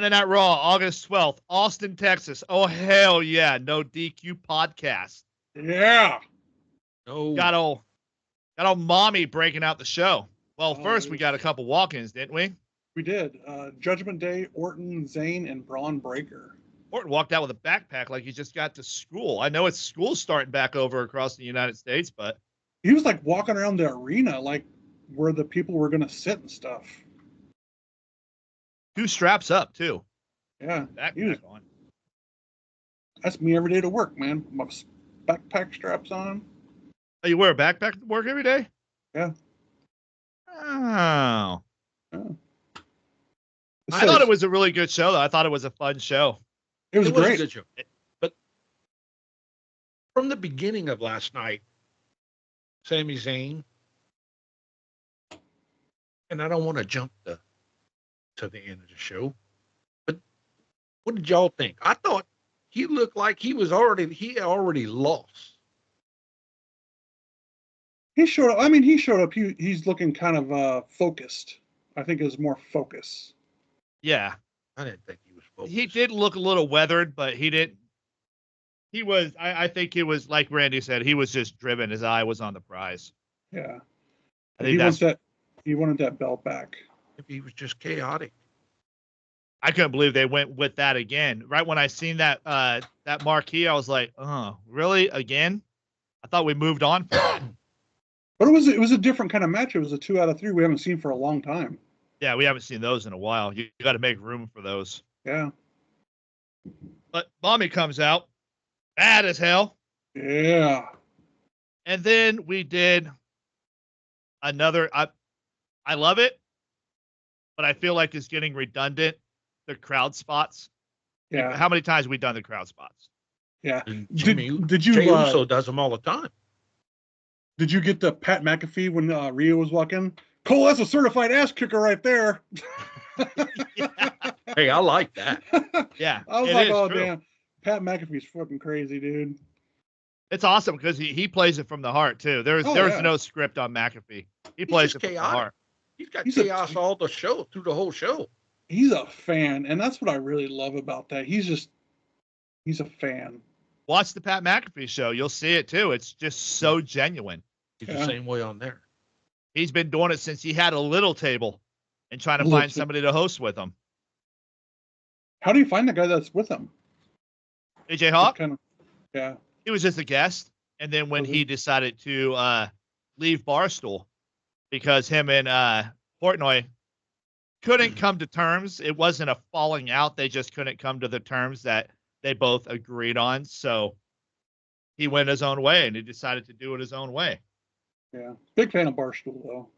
Monday Night Raw, August 12th, Austin, Texas. Oh, hell yeah. No DQ podcast. Yeah. No. Got old mommy breaking out the show. Well, first we got a couple walk-ins, didn't we? We did. Judgment Day, Orton, Zayn, and Braun Breaker. Orton walked out with a backpack like he just got to school. I know it's school starting back over across the United States, but he was like walking around the arena like where the people were going to sit and stuff. 2 straps up, too. Yeah. Backpack on. That's me every day to work, man. My backpack straps on. Oh, you wear a backpack to work every day? Yeah. Oh. Oh. I thought it was a really good show, though. I thought it was a fun show. It was great. A good show. But from the beginning of last night, Sami Zayn, and I don't want to jump to the end of the show, but what did y'all think? I thought he looked like he already lost. He showed up. I mean, he showed up. He's looking kind of focused. I think it was more focus. Yeah. I didn't think he was focused. He did look a little weathered, but he didn't. He was, I think it was like Randy said, he was just driven. His eye was on the prize. Yeah. I think he wanted that belt back. If he was just chaotic. I couldn't believe they went with that again. Right when I seen that marquee, I was like, "Oh, really? Again?" I thought we moved on from that. But it was a different kind of match. It was a 2 out of 3 we haven't seen for a long time. Yeah, we haven't seen those in a while. You got to make room for those. Yeah. But Mommy comes out, bad as hell. Yeah. And then we did another. I love it, but I feel like it's getting redundant. The crowd spots. Yeah. How many times have we done the crowd spots? Yeah. Did you? Jey Uso does them all the time. Did you get the Pat McAfee when Rhea was walking? Cole, that's a certified ass kicker right there. Hey, I like that. Yeah. I was like, oh, damn. Pat McAfee's fucking crazy, dude. It's awesome because he plays it from the heart, too. There's no script on McAfee. He plays it from the heart. He's got chaos all the show, through the whole show. He's a fan, and that's what I really love about that. He's a fan. Watch the Pat McAfee show. You'll see it, too. It's just so genuine. He's the same way on there. He's been doing it since he had a little table and trying to find somebody to host with him. How do you find the guy that's with him? AJ Hawk? Yeah. He was just a guest. And then when he decided to leave Barstool because him and Portnoy couldn't come to terms. It wasn't a falling out. They just couldn't come to the terms that they both agreed on. So he went his own way and he decided to do it his own way. Yeah. Big fan of Barstool, though.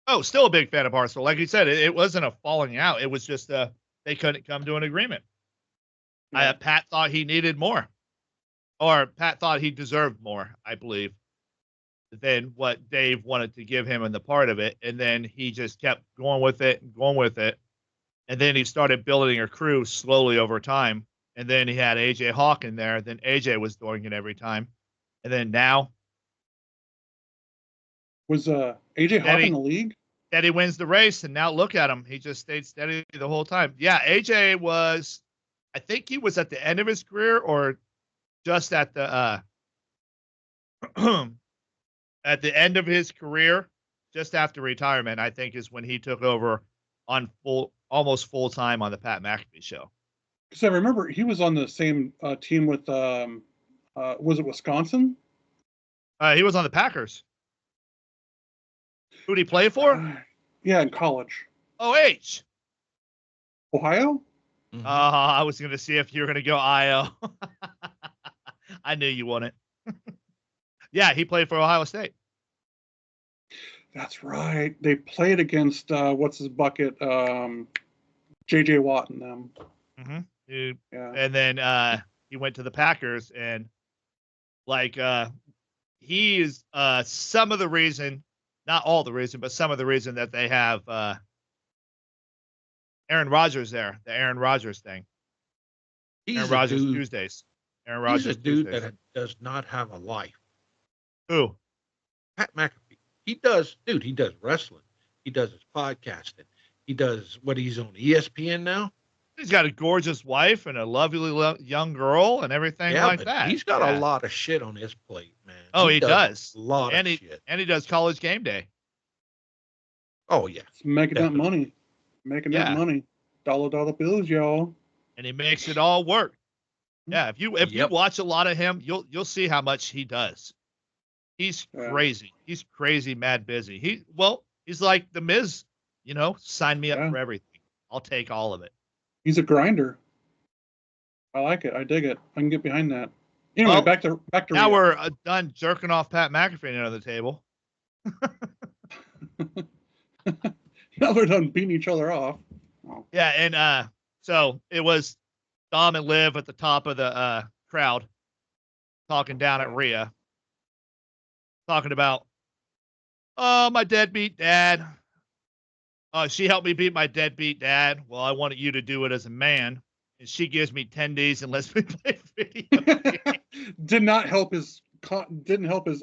Oh, still a big fan of Barstool. Like you said, it wasn't a falling out. It was just they couldn't come to an agreement. Yeah. Pat thought he needed more. Or Pat thought he deserved more, I believe, than what Dave wanted to give him in the part of it. And then he just kept going with it and going with it. And then he started building a crew slowly over time. And then he had AJ Hawk in there. Then AJ was doing it every time. And then now. Was AJ Hawk in the league? Steady wins the race. And now look at him. He just stayed steady the whole time. Yeah, AJ was, I think he was at the end of his career or just at the at the end of his career, just after retirement, I think is when he took over on almost full time on the Pat McAfee show. Because I remember he was on the same team with, was it Wisconsin? He was on the Packers. Who did he play for? Yeah, in college. OH. Ohio? Mm-hmm. I was going to see if you were going to go IO. I knew you wouldn't. Yeah, he played for Ohio State. That's right. They played against, what's his bucket? J.J. Watt and them. Mm-hmm. And then he went to the Packers, and he is some of the reason, not all the reason, but some of the reason that they have Aaron Rodgers there, the Aaron Rodgers thing. Aaron Rodgers Tuesdays. Aaron Rodgers He's a dude that does not have a life. Who? Pat McAfee. He does wrestling. He does his podcasting. He does he's on ESPN now. He's got a gorgeous wife and a lovely young girl and everything Yeah, like but that. he's got Yeah. a lot of shit on his plate, man. Oh, he does. A lot and of he shit. and he does College Game Day. Oh yeah, It's making definitely. that money. Making that Yeah. money. Dollar bills, y'all. And he makes it all work. Yeah, if you Yep. watch a lot of him, you'll see how much he does. He's Yeah. crazy. He's crazy, mad busy. He's like the Miz, sign me up Yeah. for everything. I'll take all of it. He's a grinder. I like it. I dig it. I can get behind that. Anyway, Well, back to Now Rhea. we're done jerking off Pat McAfee under the table. Now they're done beating each other off. Oh. Yeah, and so it was Dom and Liv at the top of the crowd talking down at Rhea. Talking about, oh, my deadbeat dad. She helped me beat my deadbeat dad. Well, I wanted you to do it as a man. And she gives me tendies and lets me play video games. Didn't help his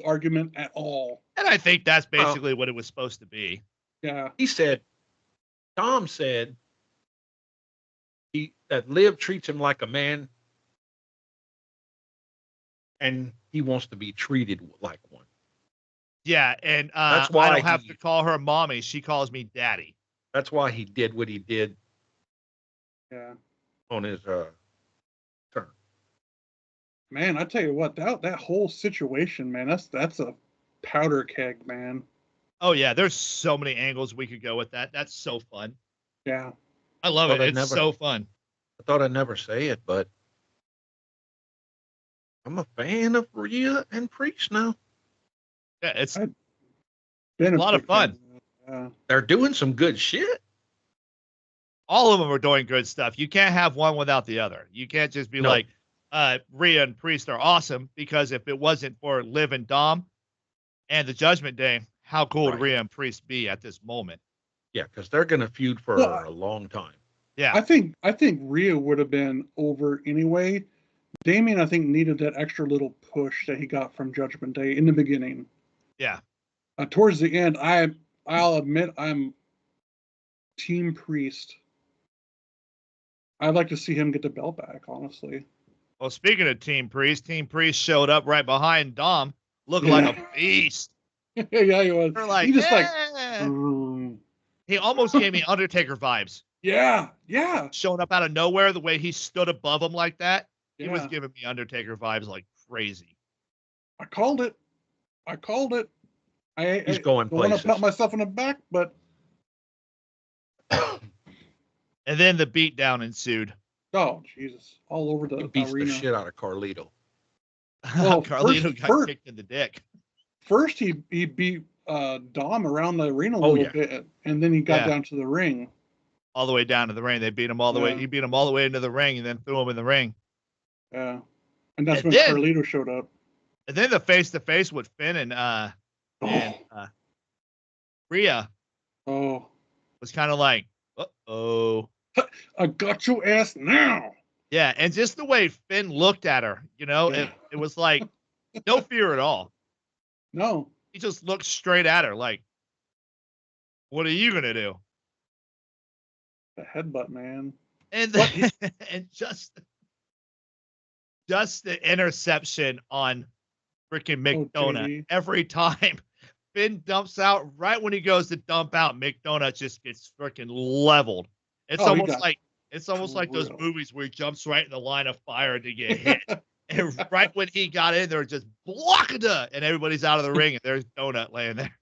argument at all. And I think that's basically what it was supposed to be. Yeah. Tom said that Liv treats him like a man and he wants to be treated like one. Yeah, and That's why I don't have to call her mommy. She calls me daddy. That's why he did what he did. Yeah. On his turn. Man, I tell you what, that whole situation, man, that's a powder keg, man. Oh yeah, there's so many angles we could go with that. That's so fun. Yeah. I love it. It's so fun. I thought I'd never say it, but I'm a fan of Rhea and Priest now. Yeah, it's been a lot of fun. They're doing some good shit. All of them are doing good stuff. You can't have one without the other. You can't just be like, Rhea and Priest are awesome, because if it wasn't for Liv and Dom and the Judgment Day, how cool would Rhea and Priest be at this moment? Yeah, because they're going to feud for a long time. Yeah, I think Rhea would have been over anyway. Damien, I think, needed that extra little push that he got from Judgment Day in the beginning. Yeah. Towards the end, I'll admit I'm Team Priest. I'd like to see him get the belt back, honestly. Well, speaking of Team Priest showed up right behind Dom, looking like a beast. Yeah, he was. They're like, he just he almost gave me Undertaker vibes. Yeah. Showing up out of nowhere, the way he stood above him like that, he was Yeah. giving me Undertaker vibes like crazy. I called it. He's going don't want places. to pat myself in the back, but And then the beatdown ensued. oh Jesus! All over the He beats arena. the shit out of Carlito. Well, Carlito got kicked in the dick. First, he beat Dom around the arena a little bit, and then he got down to the ring. All the way down to the ring. They beat him all the way. He beat him all the way into the ring and then threw him in the ring. Yeah. And that's when Carlito showed up. And then the face-to-face with Finn and Rhea was kind of like, uh-oh. I got your ass now. Yeah, and just the way Finn looked at her, it was like no fear at all. No. He just looked straight at her like, what are you going to do? The headbutt, man. And and just the interception on freaking McDonough. Every time Finn dumps out, right when he goes to dump out, McDonough just gets freaking leveled. It's almost like those movies where he jumps right in the line of fire to get hit. And right when he got in there, just blockada, and everybody's out of the ring, and there's Donut laying there.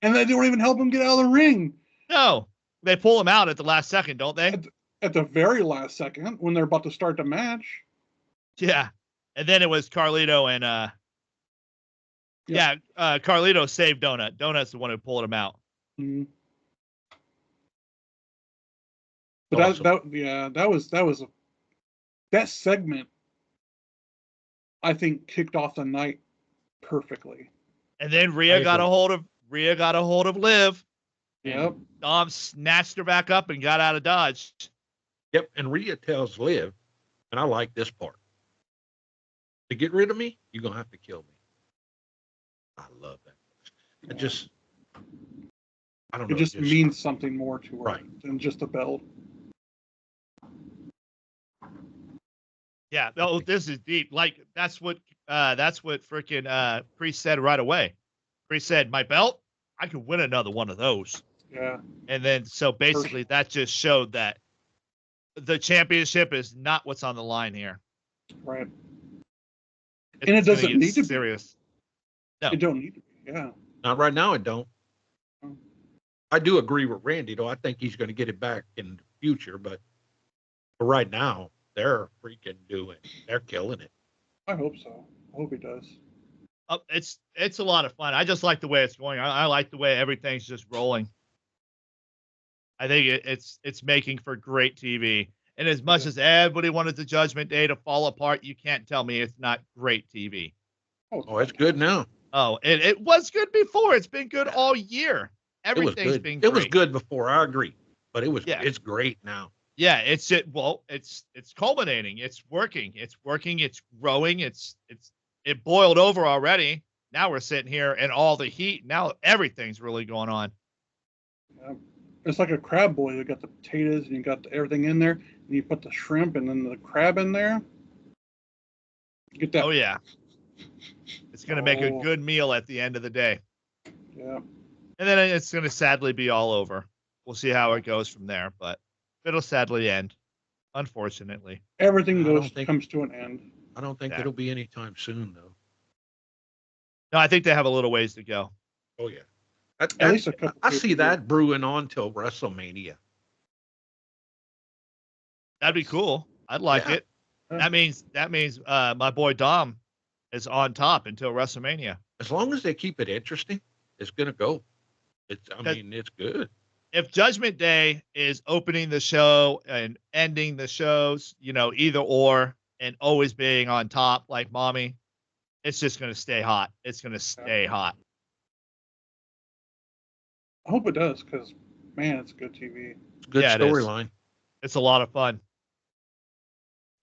And they don't even help him get out of the ring. No, they pull him out at the last second, don't they? At the very last second, when they're about to start the match. Yeah, and then it was Carlito and Carlito saved Donut. Donut's the one who pulled him out. Mm-hmm. But that segment, I think, kicked off the night perfectly. And then Rhea got a hold of Liv. Yep. Dom snatched her back up and got out of Dodge. Yep. And Rhea tells Liv, and I like this part, to get rid of me, you're gonna have to kill me. I love that. I don't know. It just means something more to her right. than just a belt. Yeah. Oh, this is deep. Like that's what freaking Priest said right away. Priest said, "My belt, I could win another one of those." Yeah. And then so basically that just showed that the championship is not what's on the line here. Right. It's And it gonna doesn't get need to be. serious. No. It don't need to be. Yeah. Not right now. It don't. Oh. I do agree with Randy, though. I think he's going to get it back in the future, but for right now, they're freaking they're killing it. I hope so. I hope he does. It's a lot of fun. I just like the way it's going. I like the way everything's just rolling. I think it's making for great TV. And as much as everybody wanted the Judgment Day to fall apart, you can't tell me it's not great TV. Oh, it's good now. Oh, it was good before. It's been good all year. Everything's been great. It was good before. I agree, but Yeah. It's great now. Yeah, it's culminating. It's working. It's working. It's growing. It boiled over already. Now we're sitting here and all the heat. Now everything's really going on. Yeah. It's like a crab boil. You got the potatoes and you got everything in there, and you put the shrimp and then the crab in there. You get that. Oh yeah. It's going to make a good meal at the end of the day. Yeah. And then it's going to sadly be all over. We'll see how it goes from there, but it'll sadly end, unfortunately. Everything comes to an end. I don't think it'll be anytime soon, though. No, I think they have a little ways to go. Oh yeah. At least a couple. I see that brewing on till WrestleMania. That'd be cool. I'd like it. Yeah. That means my boy Dom is on top until WrestleMania. As long as they keep it interesting, it's gonna go. It's good. If Judgment Day is opening the show and ending the shows, either or, and always being on top like Mommy, it's just gonna stay hot. It's gonna stay hot. I hope it does, because man, it's good TV. It's a good storyline. It's a lot of fun.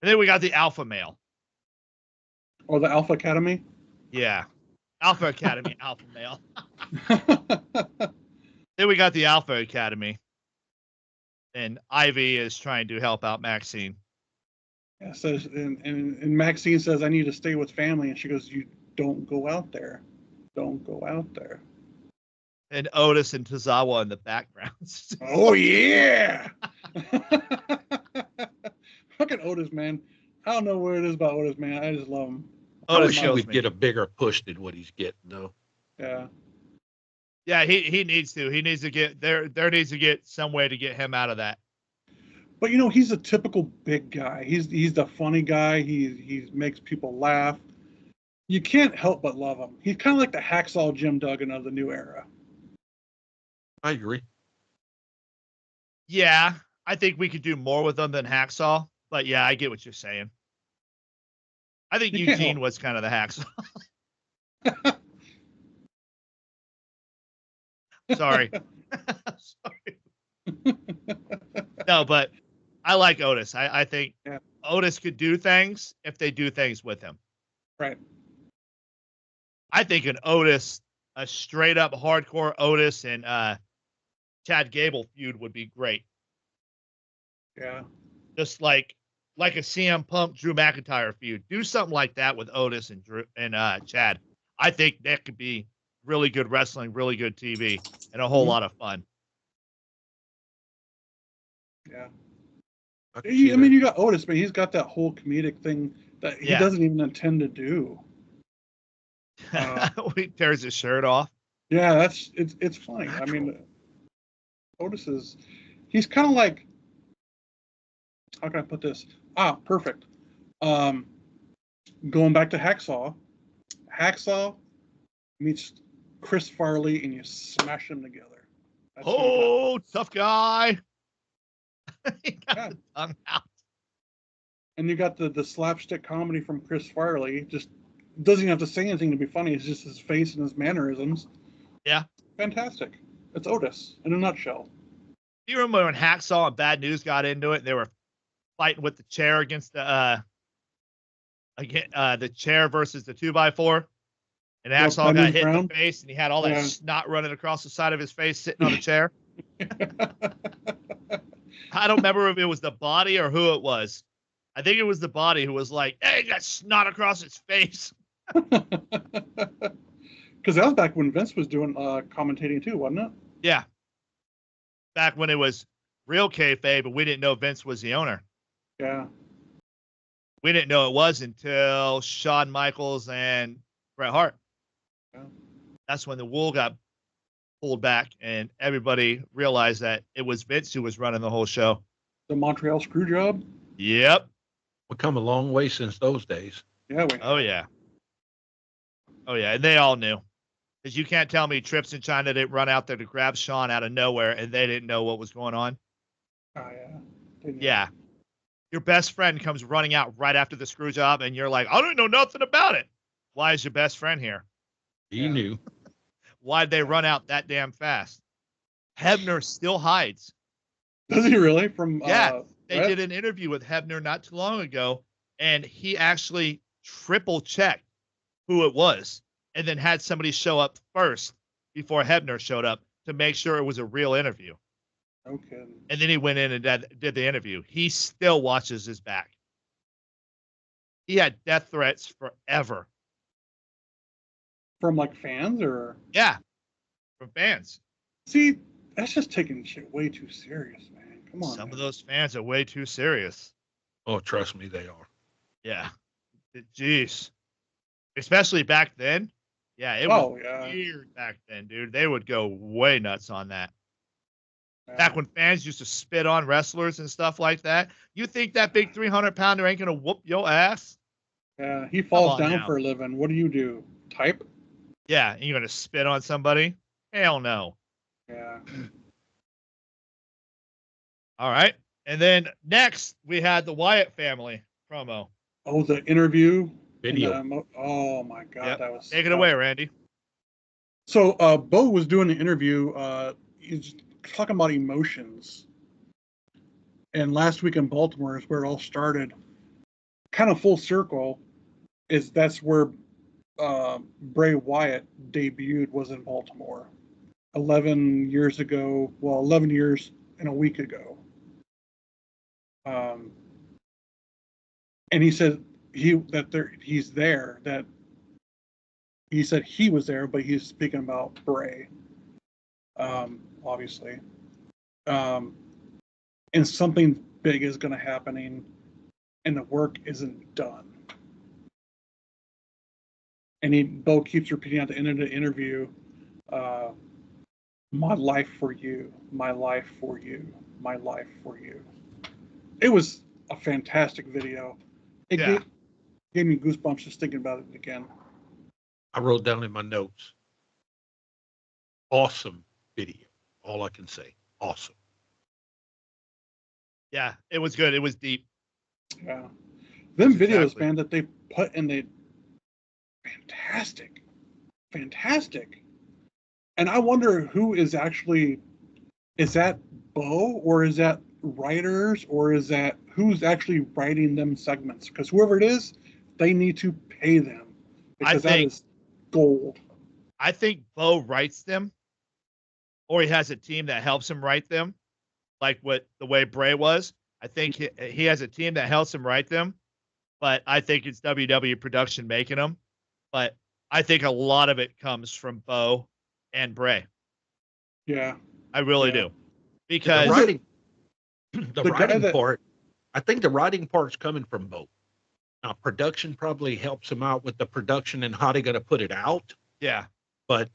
And then we got the Alpha Male. Or the Alpha Academy? Yeah. Alpha Academy, Alpha Male. Then we got the Alpha Academy. And Ivy is trying to help out Maxine. Yeah, says and Maxine says, I need to stay with family. And she goes, you don't go out there. Don't go out there. And Otis and Tozawa in the background. Oh, yeah. Fucking Otis, man. I don't know what it is about Otis, man. I just love him. I wish he would get a bigger push than what he's getting, though. Yeah. Yeah, he needs to. He needs to get there needs to get some way to get him out of that. But he's a typical big guy. He's the funny guy. He makes people laugh. You can't help but love him. He's kind of like the Hacksaw Jim Duggan of the new era. I agree. Yeah, I think we could do more with him than Hacksaw. But yeah, I get what you're saying. I think Eugene was kind of the Hacksaw. Sorry. Sorry. No, but I like Otis. I think Otis could do things if they do things with him. Right. I think a straight up hardcore Otis and Chad Gable feud would be great. Yeah. Just like a CM Punk Drew McIntyre feud. Do something like that with Otis and Drew and Chad. I think that could be really good wrestling, really good TV, and a whole lot of fun. Yeah. I mean, you got Otis, but he's got that whole comedic thing that he doesn't even intend to do. He tears his shirt off. Yeah, it's funny. I mean, Otis he's kind of like, how can I put this? Perfect. Going back to Hacksaw. Hacksaw meets Chris Farley and you smash them together. That's tough guy. He got the tongue out. And you got the slapstick comedy from Chris Farley. Just doesn't even have to say anything to be funny. It's just his face and his mannerisms. Yeah. Fantastic. It's Otis in a nutshell. Do you remember when Hacksaw and Bad News got into it? And they were fighting with the chair against the chair versus the 2x4. And Hacksaw got hit in the face, and he had all that snot running across the side of his face sitting on the chair. I don't remember if it was the body or who it was, I think it was the body who was like, "Hey, he got snot across his face." Because that was back when Vince was doing commentating too, wasn't it? Yeah, back when it was real kayfabe, but we didn't know Vince was the owner. Yeah. We didn't know it was until Shawn Michaels and Bret Hart. Yeah. That's when the wool got pulled back and everybody realized that it was Vince who was running the whole show. The Montreal screw job. Yep. We've come a long way since those days. Yeah. Oh yeah. Oh yeah, and they all knew. Because you can't tell me Trips in China didn't run out there to grab Shawn out of nowhere and they didn't know what was going on. Oh yeah. Yeah. Your best friend comes running out right after the screw job and you're like, I don't know nothing about it. Why is your best friend here? He knew. Why'd they run out that damn fast? Hebner still hides. Does he really? From Yeah, they Brett? did an interview with Hebner not too long ago, and he actually triple checked who it was, and then had somebody show up first before Hebner showed up to make sure it was a real interview. No kidding. And then he went in and did the interview. He still watches his back. He had death threats forever. From like fans or? Yeah, from fans. See, that's just taking shit way too serious, man. Come on. Some of man. those fans are way too serious. Oh, trust me, they are. Yeah. Jeez. Especially back then. Yeah, it Oh was yeah. weird back then, dude. They would go way nuts on that. Yeah. Back when fans used to spit on wrestlers and stuff like that. You think that big 300-pounder ain't gonna whoop your ass? Yeah, he falls on down now. for a living. What do you do? Type? Yeah, and you're gonna spit on somebody? Hell no. Yeah. All right. And then next we had the Wyatt family promo. Oh, the interview. Video. Oh my god, Yep. that was. Take it away, Randy. So, Bo was doing an interview. He's talking about emotions. And last week in Baltimore is where it all started. Kind of full circle. That's where Bray Wyatt debuted, was in Baltimore 11 years ago. Well, 11 years and a week ago. And he said he's there. That he said he was there, but he's speaking about Bray, obviously. And something big is going to happening, and the work isn't done. And Bo keeps repeating at the end of the interview, my life for you, my life for you, my life for you. It was a fantastic video. It gave me goosebumps just thinking about it again. I wrote down in my notes, awesome video. All I can say, awesome. Yeah, it was good. It was deep. Yeah. Them videos, Exactly. man, that they put in the fantastic. And I wonder who is actually, is that Bo, or is that writers, or is that who's actually writing them segments? Because whoever it is, they need to pay them, because that is gold. I think Bo writes them, or he has a team that helps him write them, like the way Bray was. I think he has a team that helps him write them, but I think it's WWE production making them. But I think a lot of it comes from Bo and Bray. Yeah. I really do. The Because writing, The guy writing that- part, I think the writing part's coming from both. Now, production probably helps him out with the production and how they're going to put it out. yeah, But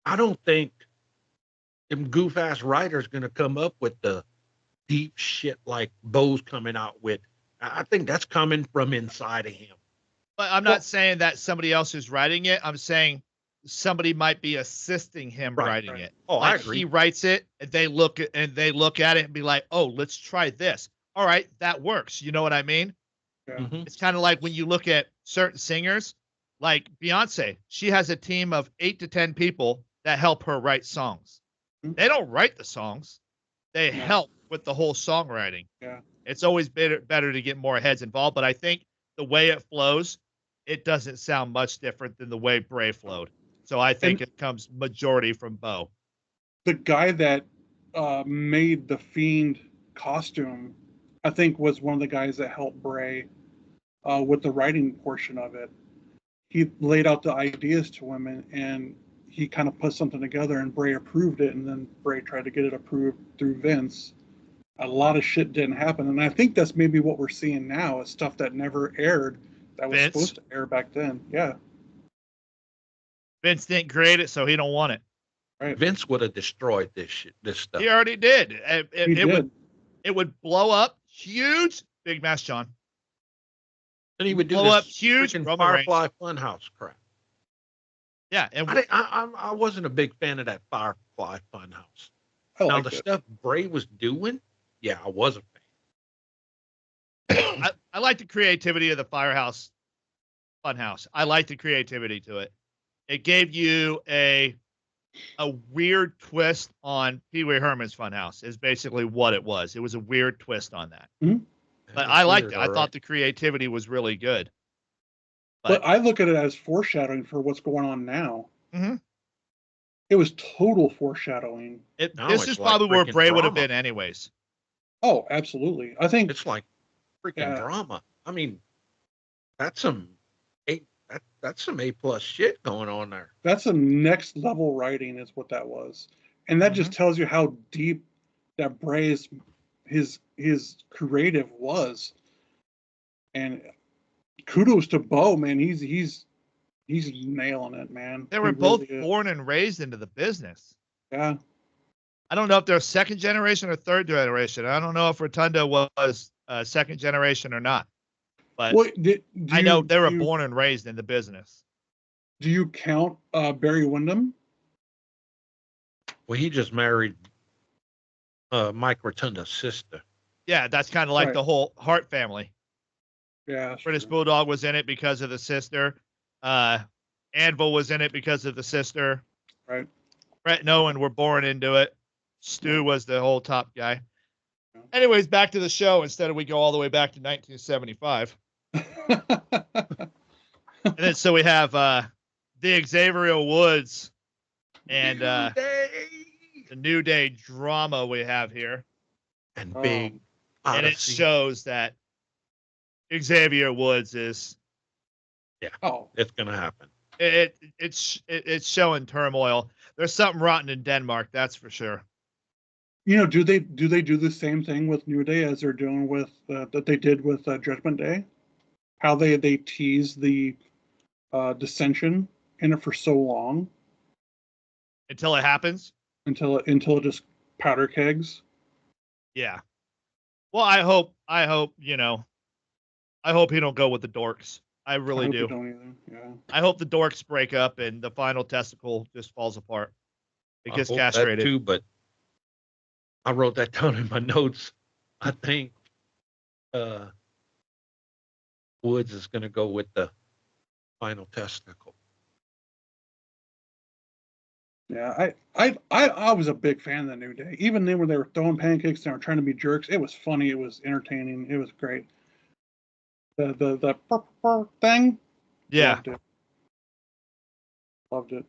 I don't think them goof ass writers going to come up with the deep shit like Bo's coming out with. I think that's coming from inside of him. but I'm not saying that somebody else is writing it. I'm saying somebody might be assisting him writing it. Oh, Like I agree. he writes it, and they look at it and be like, "Oh, let's try this." All right, that works. You know what I mean? Yeah. Mhm. It's kind of like when you look at certain singers, like Beyonce. She has a team of 8 to 10 people that help her write songs. Mhm. They don't write the songs; they No. help with the whole songwriting. Yeah. It's always better to get more heads involved. But I think the way it flows, it doesn't sound much different than the way Bray flowed. So I think it comes majority from Bo. The guy that made the Fiend costume I think was one of the guys that helped Bray with the writing portion of it. He laid out the ideas to him, and he kind of put something together, and Bray approved it, and then Bray tried to get it approved through Vince. A lot of shit didn't happen, and I think that's maybe what we're seeing now is stuff that never aired that was Vince? supposed to air back then. Yeah, Vince didn't create it, so he don't want it. right. Vince would have destroyed this shit, this stuff. He already did. He did. It would blow up huge. Big mess, John. And he would do blow this up huge freaking Roman Reigns. Firefly Funhouse crap. Yeah, and I wasn't a big fan of that Firefly Funhouse. I Now liked the it. stuff Bray was doing, yeah, I was a fan. I like the creativity of the Firehouse Funhouse. I like the creativity to it. It gave you a weird twist on Pee Wee Herman's Funhouse. Is basically what it was. It was a weird twist on that. Mhm. But That I was liked weird, it. all I right. thought the creativity was really good. But I look at it as foreshadowing for what's going on now. Mhm. It was total foreshadowing. Now This it's is like probably where freaking Bray would have drama. been anyways. Oh, absolutely. I think It's like freaking Yeah. drama. I mean, that's some that's some A+ shit going on there. that's a next level writing is what that was. And that just tells you how deep that Bray's his creative was. And kudos to Bo, man. He's nailing it, man. They were He both really is. born and raised into the business. Yeah. I don't know if they're second generation or third generation. I don't know if Rotunda was second generation or not. But Well, I know they were born and raised in the business. Do you count Barry Windham? Well, he just married Mike Rotunda's sister. Yeah, that's kind of like Right. the whole Hart family. Yeah. that's British true. Bulldog was in it because of the sister. Anvil was in it because of the sister. Right. Brett and Owen were born into it. Stu was the whole top guy. Yeah. Anyways, back to the show. Instead of we go all the way back to 1975. And then so we have the Xavier Woods and the New Day drama we have here. And Oh. big And it Odyssey. shows that Xavier Woods is Oh, It's gonna happen. it's showing turmoil. There's something rotten in Denmark, that's for sure. do they do the same thing with New Day as they're doing with that they did with Judgment Day? How they tease the dissension in it for so long Until it happens. until it just powder kegs. Yeah. Well, I hope I hope he don't go with the dorks. I really I hope they do. don't either. Yeah. I hope the dorks break up and the final testicle just falls apart. It I gets hope that castrated. too, but I wrote that down in my notes. I think Woods is gonna go with the final testicle. Yeah, I was a big fan of the New Day. Even then, when they were throwing pancakes and they were trying to be jerks, it was funny. It was entertaining. It was great. The thing. Yeah. Loved it. Loved it.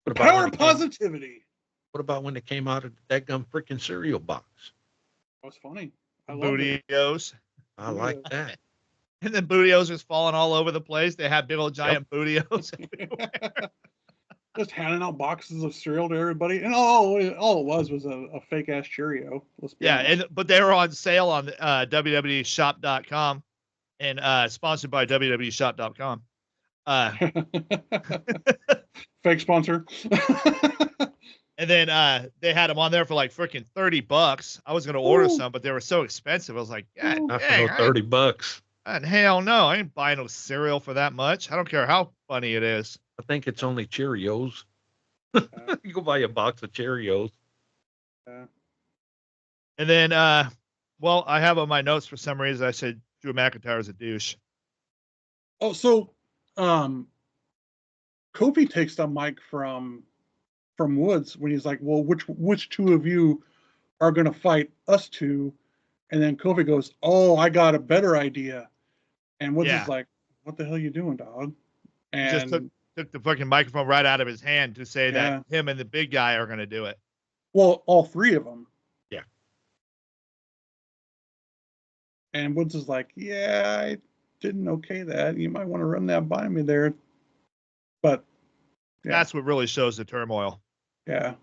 What about when Power it came- positivity. What about when it came out of the dadgum freaking cereal box? That was funny. I loved it. Bootios. I like that. And then Bootios was falling all over the place. They had big old giant Bootios. Just handing out boxes of cereal to everybody, and all it was a fake ass Cheerio. Let's be Yeah, honest. but they were on sale on www.shop.com and sponsored by www.shop.com. Fake sponsor. And then they had them on there for like freaking $30. I was gonna order Ooh. some, but they were so expensive. I was like, God Ooh. Not for dang, no $30. hell no, I ain't buying no cereal for that much. I don't care how funny it is. I think it's only Cheerios. Yeah. You go buy a box of Cheerios. And then, well, I have on my notes for some reason I said Drew McIntyre's a douche. Oh, so Kofi takes the mic from Woods when he's like, "Well, which two of you are going to fight us two?" And then Kofi goes, "Oh, I got a better idea." And Woods Yeah. is like, "What the hell you doing, dog?" He And just took the fucking microphone right out of his hand to say Yeah. that him and the big guy are going to do it. well, all three of them. Yeah. And Woods is like, yeah, I didn't okay that. You might want to run that by me there. But yeah. That's what really shows the turmoil. Yeah.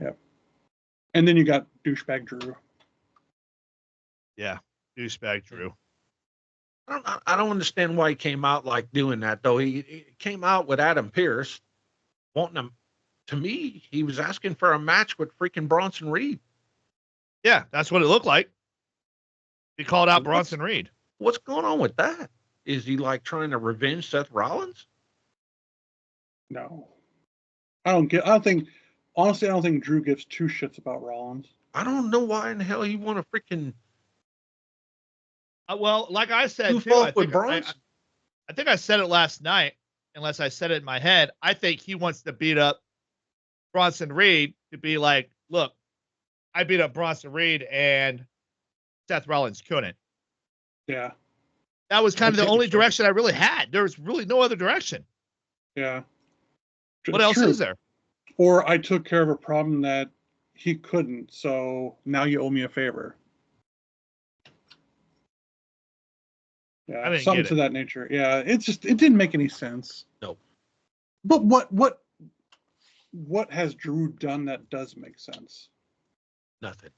Yep. And then you got douchebag Drew. Yeah. Douchebag Drew. I don't understand why he came out like doing that though. He came out with Adam Pearce wanting him. To me, he was asking for a match with freaking Bronson Reed. Yeah, that's what it looked like. He called out Bronson Reed. What's going on with that? Is he like trying to revenge Seth Rollins? No. I don't think Drew gives two shits about Rollins. I don't know why in the hell he want to freaking well, like I said goof too, off with Bronson. I think I said it last night, unless I said it in my head. I think he wants to beat up Bronson Reed to be like, look, I beat up Bronson Reed and Seth Rollins couldn't. Yeah. That was kind of the only direction I really had. There was really no other direction. Yeah. What else is there? Or I took care of a problem that he couldn't, so now you owe me a favor. Yeah, something to that nature. Yeah, it didn't make any sense. No. But what has Drew done that does make sense? Nothing.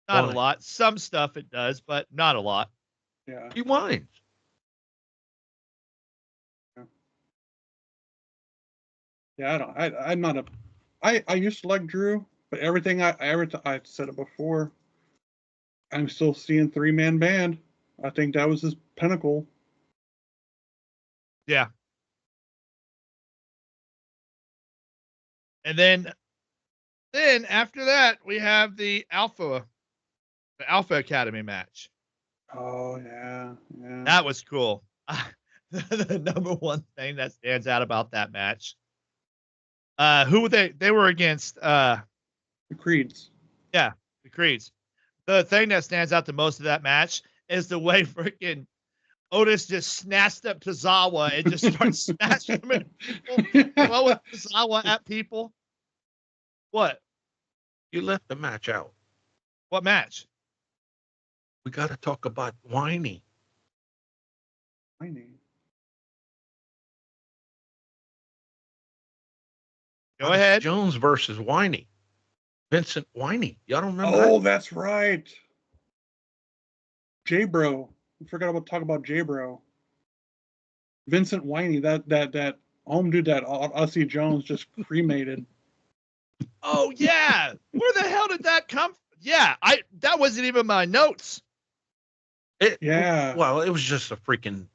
Not a lot. Some stuff it does, but not a lot. Yeah. He whines. Yeah, I'm not a. I used to like Drew, but everything I said it before. I'm still seeing 3-man band. I think that was his pinnacle. Yeah. And then after that, we have the Alpha Academy match. Oh yeah. That was cool. The number one thing that stands out about that match. Who were they? They were against the Creeds. Yeah, the Creeds. The thing that stands out the most of that match is the way freaking Otis just snatched up Tozawa and just starts smashing him at people, throwing Tozawa at people. What? You left the match out. What match? We got to talk about Whiny. Whiny. Go ahead. Jones versus Whiny. Vincent Whiny. Y'all don't remember that? Oh, that's right. J-Bro. I forgot about talk about J-Bro. Vincent Whiny, that home dude that Aussie Jones just cremated. Oh yeah. Where the hell did that come from? Yeah, that wasn't even my notes. Well, it was just a freaking.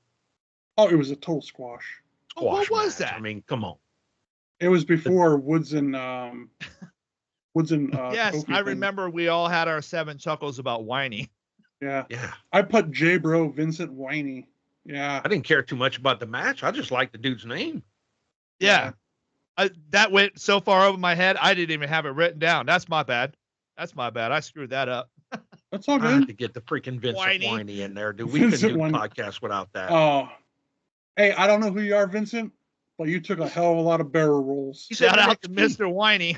Oh, it was a total squash. What was match. that? I mean, come on. It was before Woods and yes, Kofi I thing. remember we all had our 7 chuckles about Whiny. Yeah. Yeah. I put J-Bro Vincent Whiny. Yeah. I didn't care too much about the match. I just liked the dude's name. Yeah. That went so far over my head, I didn't even have it written down. That's my bad. I screwed that up. That's all I good. had to get the freaking Vincent Whiny in there, dude. We couldn't do the podcast without that. Oh. Hey, I don't know who you are, Vincent, but you took a hell of a lot of barrel rolls. Shout out to Mr. Whiny.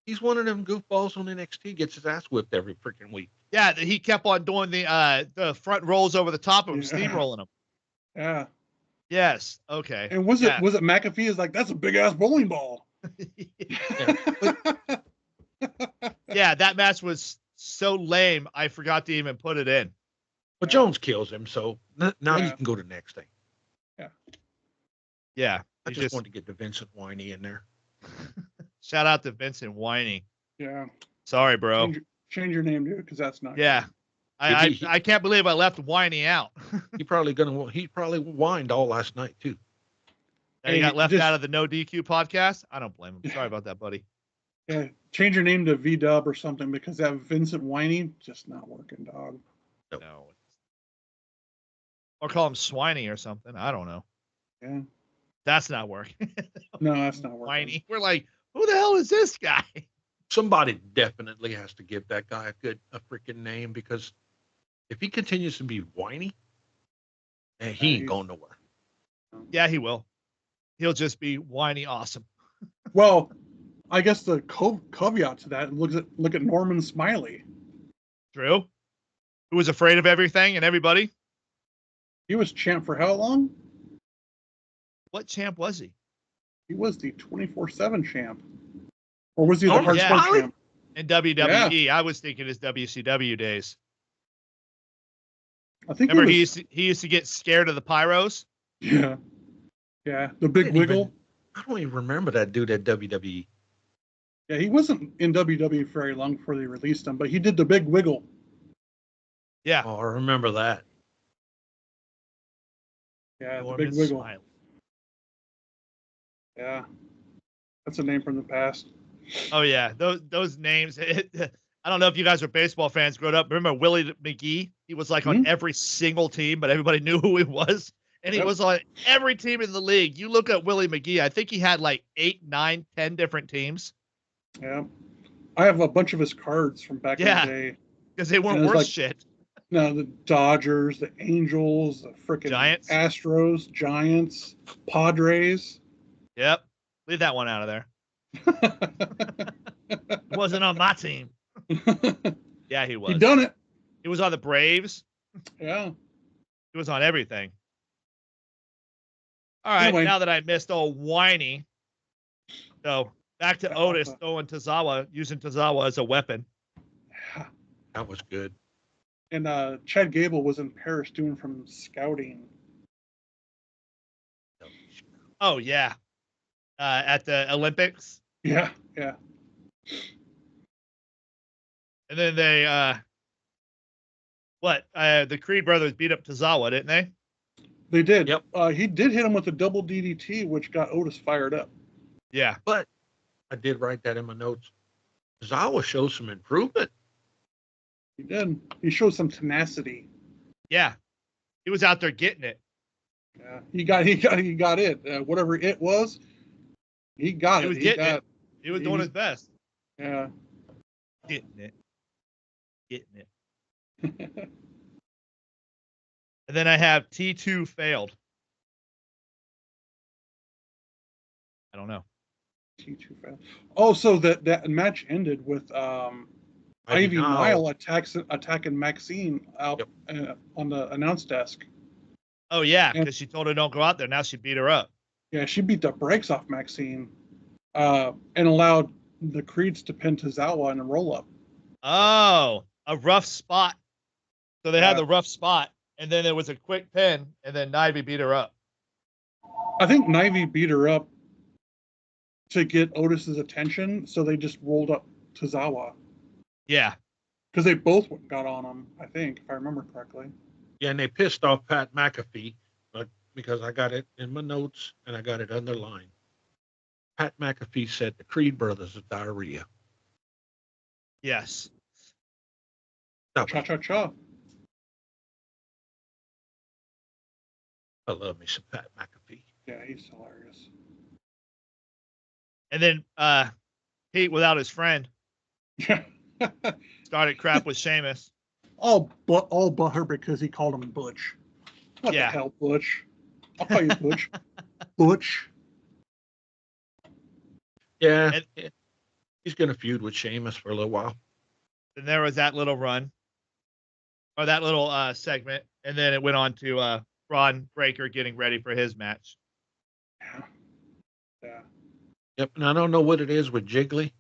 He's one of them goofballs on NXT, gets his ass whipped every freaking week. Yeah, he kept on doing the front rolls over the top of him, steamrolling them. Yeah. Yes. Okay. And was it McAfee is like, that's a big ass bowling ball. Yeah, that match was so lame. I forgot to even put it in. But Jones kills him, so now you can go to the next thing. Yeah. Yeah. I just wanted to get the Vincent Whiny in there. Shout out to Vincent Whiny. Yeah. Sorry, bro. Change your name, dude, because that's not. Yeah. I can't believe I left Whiny out. He probably whined all last night too. And he got left out of the No DQ podcast. I don't blame him. Sorry about that, buddy. Yeah, change your name to V-Dub or something, because that Vincent Whiny just not working, dog. No. Or call him Swiney or something. I don't know. Yeah. That's not working. No, that's not working. Whiny. We're like, who the hell is this guy? Somebody definitely has to give that guy a freaking name, because if he continues to be whiny, he ain't going nowhere. Yeah, he will. He'll just be whiny awesome. Well, I guess the caveat to that, look at Norman Smiley. True. who was afraid of everything and everybody. He was champ for how long? What champ was he? He was the 24/7 champ. Or was he the Oh, hard yeah. spark champ? In WWE, I was thinking his WCW days. I think Remember, it was, he used to get scared of the pyros. Yeah. Yeah. The big wiggle. I don't even remember that dude at WWE. Yeah, he wasn't in WWE for very long before they released him, but he did the big wiggle. Yeah. Oh, I remember that. Yeah, the Norman big wiggle. Smiley. Yeah. That's a name from the past. Oh yeah, those names. I don't know if you guys were baseball fans growing up. Remember Willie McGee? He was like on every single team, but everybody knew who he was. And he was on every team in the league. You look at Willie McGee, I think he had like 8, 9, 10 different teams. Yeah. I have a bunch of his cards from back in the day. Because they weren't And it was worth like- shit. No, the Dodgers, the Angels, the freaking Giants. Astros, Giants, Padres. Yep. Leave that one out of there. It wasn't on my team. Yeah, he was. He done it. He was on the Braves. Yeah. He was on everything. All right, Anyway. now that I missed old whiny. So back to Otis throwing Tozawa, using Tozawa as a weapon. That was good. And Chad Gable was in Paris doing from scouting. Oh yeah. At the Olympics. Yeah, yeah. And then they the Creed brothers beat up Tozawa, didn't they? They did. Yep. He did hit him with a double DDT, which got Otis fired up. Yeah. But I did write that in my notes. Zawa shows some improvement. He did. He showed some tenacity. Yeah. He was out there getting it. Yeah. He got it. Whatever it was, he got He it. was getting it. He was doing his best. Yeah. Getting it. Getting it. And then I have T2 failed. I don't know. T2 fan. Oh, so that match ended with Ivy Nile attacking Maxine out on the announce desk. Oh yeah, because she told her don't go out there. Now she beat her up. Yeah, she beat the brakes off Maxine, and allowed the Creeds to pin Tozawa in a roll up. Oh, a rough spot. So they had Yeah. the rough spot, and then there was a quick pin, and then Nivey beat her up. I think Nivey beat her up to get Otis's attention, so they just rolled up Tozawa Yeah. because they both got on him. I think, if I remember correctly. Yeah, and they pissed off Pat McAfee, but because I got it in my notes and I got it underlined. Pat McAfee said the Creed brothers are diarrhea. Yes. That Cha was, cha cha. I love me some Pat McAfee. Yeah, he's hilarious. And then Pete, without his friend, Yeah. started crap with Sheamus. all butthurt because he called him Butch. What Yeah. the hell, Butch? I'll call you Butch. Butch. Yeah, he's going to feud with Sheamus for a little while. And there was that little run, or that little segment, and then it went on to Braun Breaker getting ready for his match. Yeah. Yeah. Yep, and I don't know what it is with Jiggly.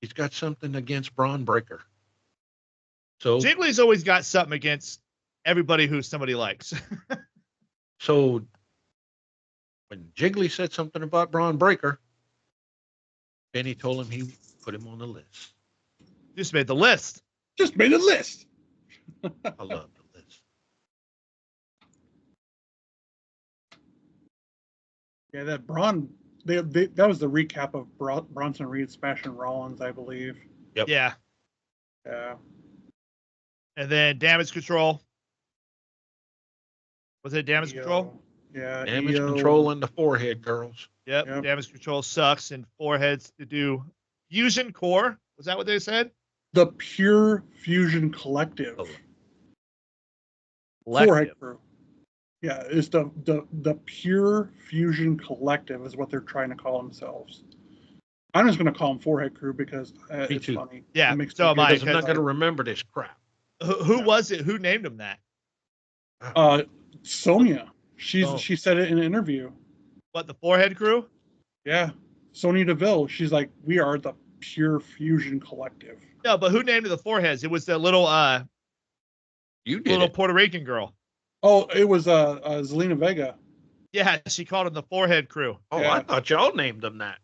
He's got something against Braun Breaker. So, Jiggly's always got something against everybody who somebody likes. so when Jiggly said something about Braun Breaker, Benny told him he put him on the list. Just made the list. Just made a list. I love the list. Yeah, that Braun. That was the recap of Bronson Reed smashing Rollins, I believe. Yep. Yeah. Yeah. And then Damage Control. Was it Damage EO. Control? Yeah. Damage EO. control in the forehead, girls. Yep. Yep. Damage Control sucks, and foreheads to do Fusion Core. Was that what they said? The Pure Fusion Collective. Oh. Forehead crew. Yeah, it's the Pure Fusion Collective is what they're trying to call themselves. I'm just going to call them Forehead Crew because it's too. funny. Yeah, It makes so me am I, Because I'm giggle. not going to remember this crap. Who was it? Who named him that? Sonya. Oh. She said it in an interview. What, the Forehead Crew? Yeah. Sonya Deville. She's like, we are the Pure Fusion Collective. No, but who named it the Foreheads? It was the little You did little it. Puerto Rican girl. Oh, it was Zelina Vega. Yeah, she called him the Forehead Crew. Oh, Yeah. I thought y'all named them that.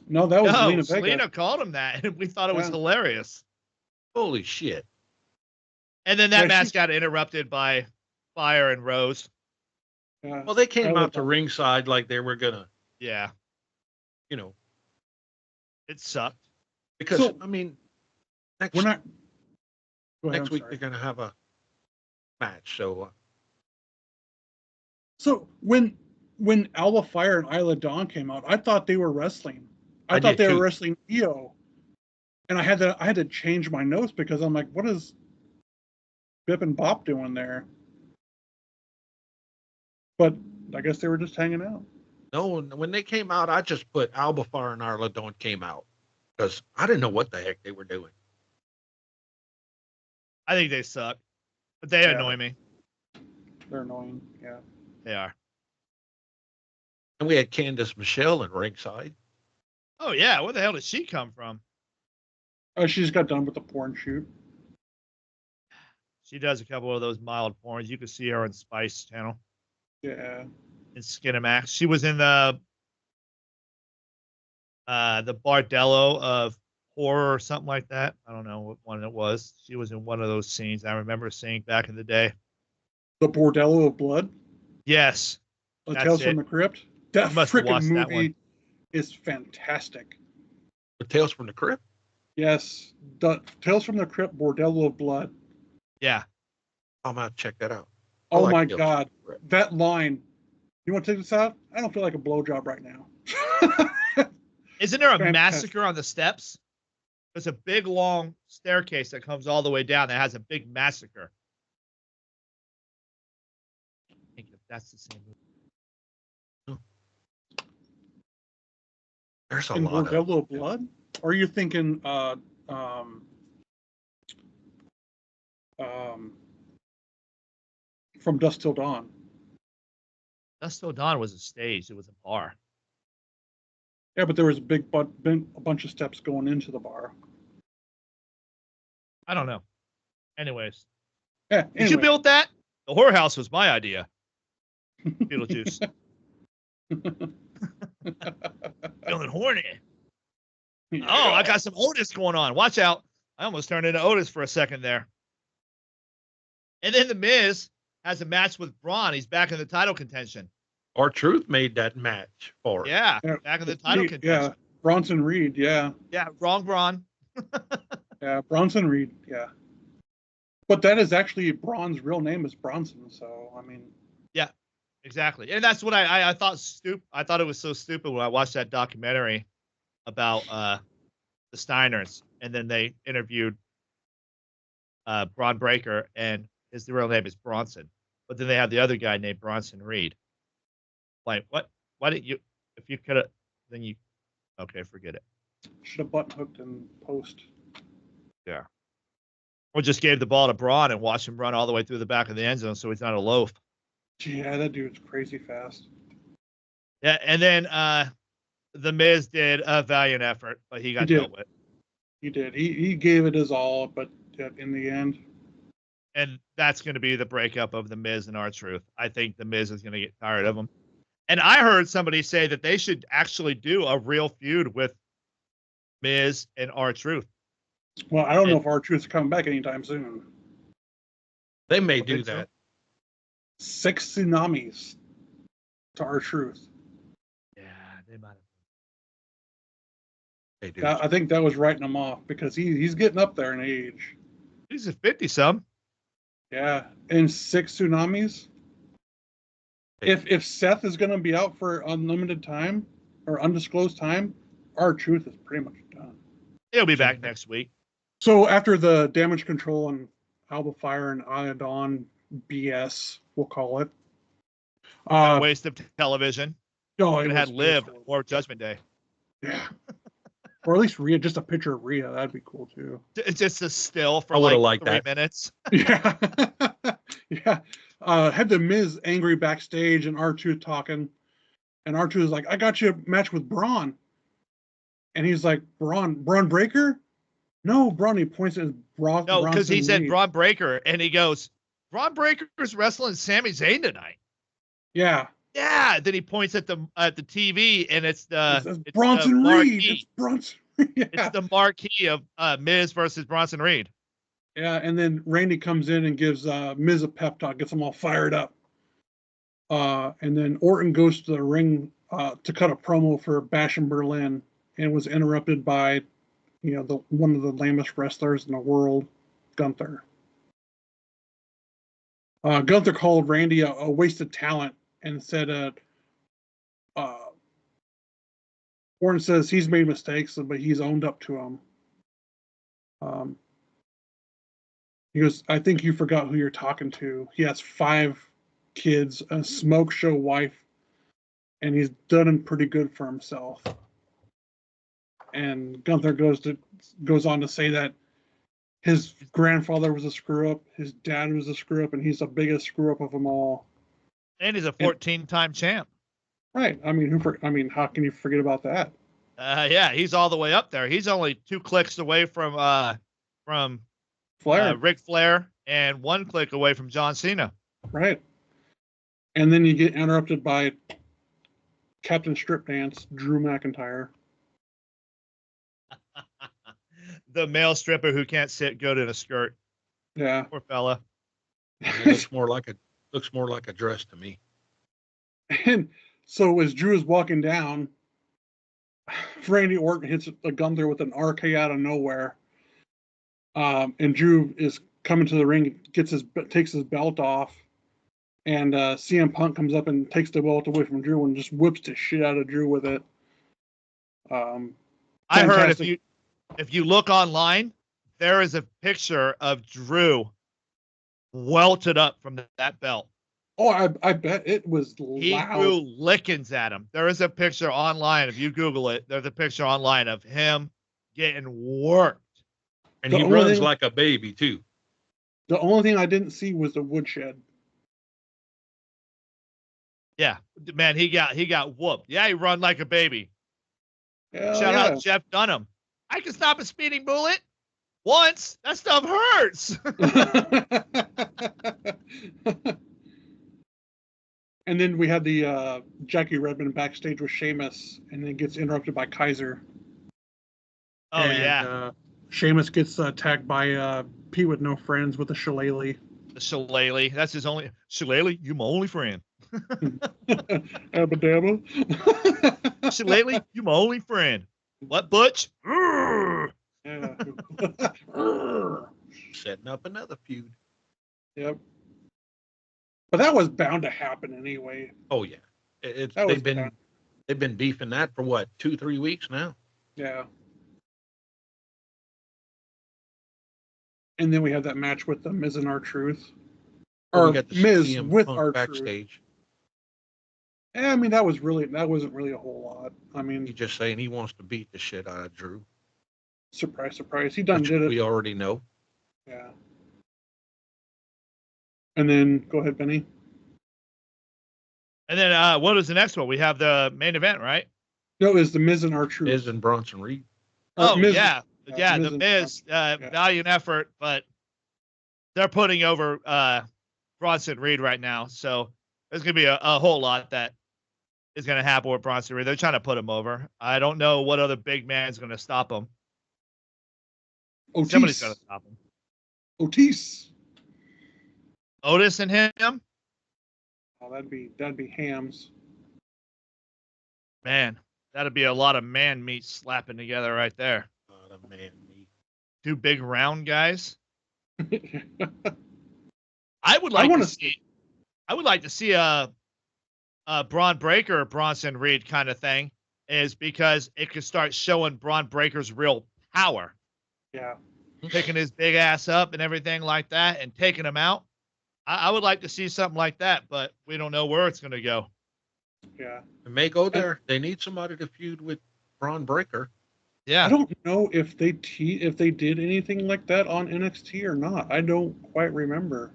No, that was No, Zelina Vega. Selena called him that, and we thought it was Yeah. hilarious. Holy shit. And then that Yeah, match got interrupted by Fire and Rose. Yeah. Well, they came I out to love ringside like they were gonna, Yeah, you know, it sucked. because So- I mean, next We're not. Go ahead, next I'm week sorry. they're gonna have a match. So So when Alba Fire and Isla Dawn came out, I thought they were wrestling. I I thought did they were too. wrestling EO, and I had to change my notes because I'm like, what is Bip and Bop doing there? But I guess they were just hanging out. no, when they came out, I just put Alba Fire and Arla Dawn came out because I didn't know what the heck they were doing. I think they suck, but they Yeah. annoy me. They're annoying. Yeah. They are. And we had Candice Michelle in ringside. Oh yeah, where the hell did she come from? She just got done with the porn shoot. She does a couple of those mild porns. You can see her on Spice Channel Yeah. in Skinamax. She was in the Bardello of horror or something like that. I don't know what one it was. She was in one of those scenes I remember seeing back in the day. The Bordello of Blood. Yes. That's Tales it. from the Crypt. That You must have freaking watched that movie one. is fantastic. The Tales from the Crypt. Yes. The Tales from the Crypt, Bordello of Blood. Yeah. I'm gonna check that out. I Oh like my Tales God. from the Crypt. That line. You want to take this out? I don't feel like a blowjob right now. Isn't there a Fantastic. massacre on the steps? There's a big long staircase that comes all the way down that has a big massacre. I think that's the same movie. There's a In lot of Bordello of Blood? Or are you thinking From Dusk Till Dawn? Dust Till Dawn was a stage. It was a bar. Yeah, but there was a bunch of steps going into the bar. I don't know. Anyways, Yeah, did you anyway. build that? The whorehouse was my idea. Beetlejuice. Feeling horny. Yeah. Oh, I got some Otis going on. Watch out. I almost turned into Otis for a second there. And then The Miz has a match with Braun. He's back in the title contention. R-Truth made that match for him. Yeah, Yeah, back in the title Yeah, contention. Bronson Reed, yeah. Yeah, wrong Braun. Yeah, Bronson Reed, yeah. But that is actually Braun's real name is Bronson, so I mean, Exactly. And that's what I thought I thought it was so stupid when I watched that documentary about the Steiners, and then they interviewed Braun Breaker, and his real name is Bronson. But then they have the other guy named Bronson Reed. Like, what? Why didn't you? If you could have, then you. Okay, forget it. should have button hooked in post. Yeah. Or just gave the ball to Braun and watched him run all the way through the back of the end zone, so he's not a loaf. Yeah, that dude's crazy fast. Yeah, and then the Miz did a valiant effort, but he got did. dealt with. He did. He gave it his all, but in the end, And that's going to be the breakup of the Miz and R-Truth. I think the Miz is going to get tired of him. And I heard somebody say that they should actually do a real feud with Miz and R-Truth. well, I don't know if R-Truth's coming back anytime soon. They may Don't do think so. that. 6 tsunamis to R-Truth. Yeah, they might have. They do. I think that was writing him off because he's getting up there in age. He's a 50-some. Yeah, and 6 tsunamis. If Seth is going to be out for unlimited time or undisclosed time, R-Truth is pretty much done. He'll be back next week. So after the damage control and Alba Fire and Iodon BS, we'll call it. A waste of television. No, Could have had Liv or Judgment Day. Yeah. Or at least Rhea, just a picture of Rhea. That'd be cool too. It's just a still for I would've like liked 3 that. minutes. Yeah. Yeah. Had the Miz angry backstage and R2 talking. And R2 is like, I got you a match with Braun. And he's like, Braun Breaker? No, Braun. He points at his No, because Bronson he said Reed. Braun Breaker, and he goes, Braun Breaker's wrestling Sami Zayn tonight. Yeah. Yeah. Then he points at the TV, and it's It's the Bronson Reed. marquee. It's Bronson. Yeah. It's the marquee of Miz versus Bronson Reed. Yeah, and then Randy comes in and gives Miz a pep talk, gets them all fired up. And then Orton goes to the ring to cut a promo for Bash in Berlin, and was interrupted by, one of the lamest wrestlers in the world, Gunther. Gunther called Randy a wasted talent and said, Orton says he's made mistakes, but he's owned up to them. He goes, I think you forgot who you're talking to. He has 5 kids, a smoke show wife, and he's done pretty good for himself. And Gunther goes on to say that his grandfather was a screw up, his dad was a screw up, and he's the biggest screw up of them all. And he's a 14-time champ. Right. I mean, how can you forget about that? Yeah, he's all the way up there. He's only 2 clicks away from Flair. Ric Flair, and 1 click away from John Cena. Right. And then you get interrupted by Captain Strip Dance, Drew McIntyre. The male stripper who can't sit good in a skirt. Yeah. Poor fella. It looks more like a dress to me. And so as Drew is walking down, Randy Orton hits a Gunther with an RK out of nowhere. And Drew is coming to the ring, takes his belt off, and CM Punk comes up and takes the belt away from Drew and just whips the shit out of Drew with it. I heard if you look online, there is a picture of Drew welted up from that belt. Oh, I bet it was loud. He threw lickings at him. There is a picture online. If you Google it, there's a picture online of him getting worked. And he runs like a baby, too. The only thing I didn't see was the woodshed. Yeah, man, he got whooped. Yeah, he run like a baby. Shout out Jeff Dunham. I can stop a speeding bullet once. That stuff hurts. And then we had the Jackie Redmond backstage with Sheamus, and then gets interrupted by Kaiser. Oh, yeah. Sheamus gets tagged by Pete with no friends with a shillelagh. The shillelagh. That's his only. Shillelagh, you my only friend. Abba dabba. Shillelagh, you my only friend. What, Butch? Yeah. Setting up another feud. Yep. But that was bound to happen anyway. Oh yeah, they've been beefing that for what, 2-3 weeks now. Yeah. And then we had that match with the Miz and R-Truth. Or Miz with R-Truth. Backstage. Yeah, I mean that wasn't really a whole lot. I mean, He's just saying he wants to beat the shit out of Drew. Surprise, surprise. He done Which did it. we already know. Yeah. And then go ahead, Benny. And then what was the next one? We have the main event, right? No, it was the Miz and R-Truth. Miz and Bronson Reed. Oh, Miz, yeah. Yeah, the Miz, yeah. valiant effort, but they're putting over Bronson Reed right now. So there's going to be a whole lot that is going to happen with Bronson Reed. They're trying to put him over. I don't know what other big man is going to stop him. Otis. Somebody's going to stop him. Otis and him? Oh, that'd be hams. Man, that'd be a lot of man meat slapping together right there. A lot of man meat. 2 big round guys. I would like to see a Braun Breaker Bronson Reed kind of thing, is because it could start showing Braun Breaker's real power. Yeah. Picking his big ass up and everything like that and taking him out. I would like to see something like that, but we don't know where it's going to go. Yeah. It may go there. They need somebody to feud with Braun Breaker. Yeah. I don't know if they did anything like that on NXT or not. I don't quite remember.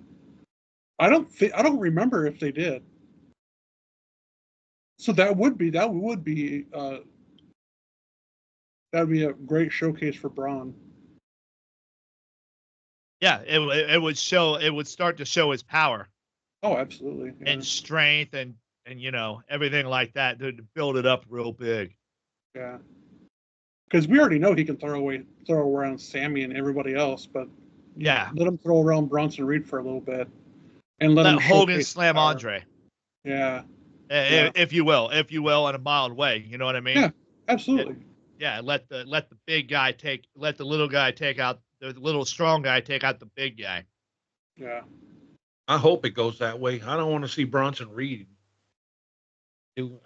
I don't remember if they did. So that would be a great showcase for Braun. Yeah, it would show. It would start to show his power Oh, absolutely. Yeah. and strength and everything like that to build it up real big. Yeah. Because we already know he can throw around Sammy and everybody else, but Yeah. let him throw around Bronson Reed for a little bit, and let him Hogan showcase slam power. Andre. Yeah. If you will, in a mild way. You know what I mean? Yeah, absolutely. Let the big guy let the little guy take out the little strong guy take out the big guy. Yeah. I hope it goes that way. I don't want to see Bronson Reed.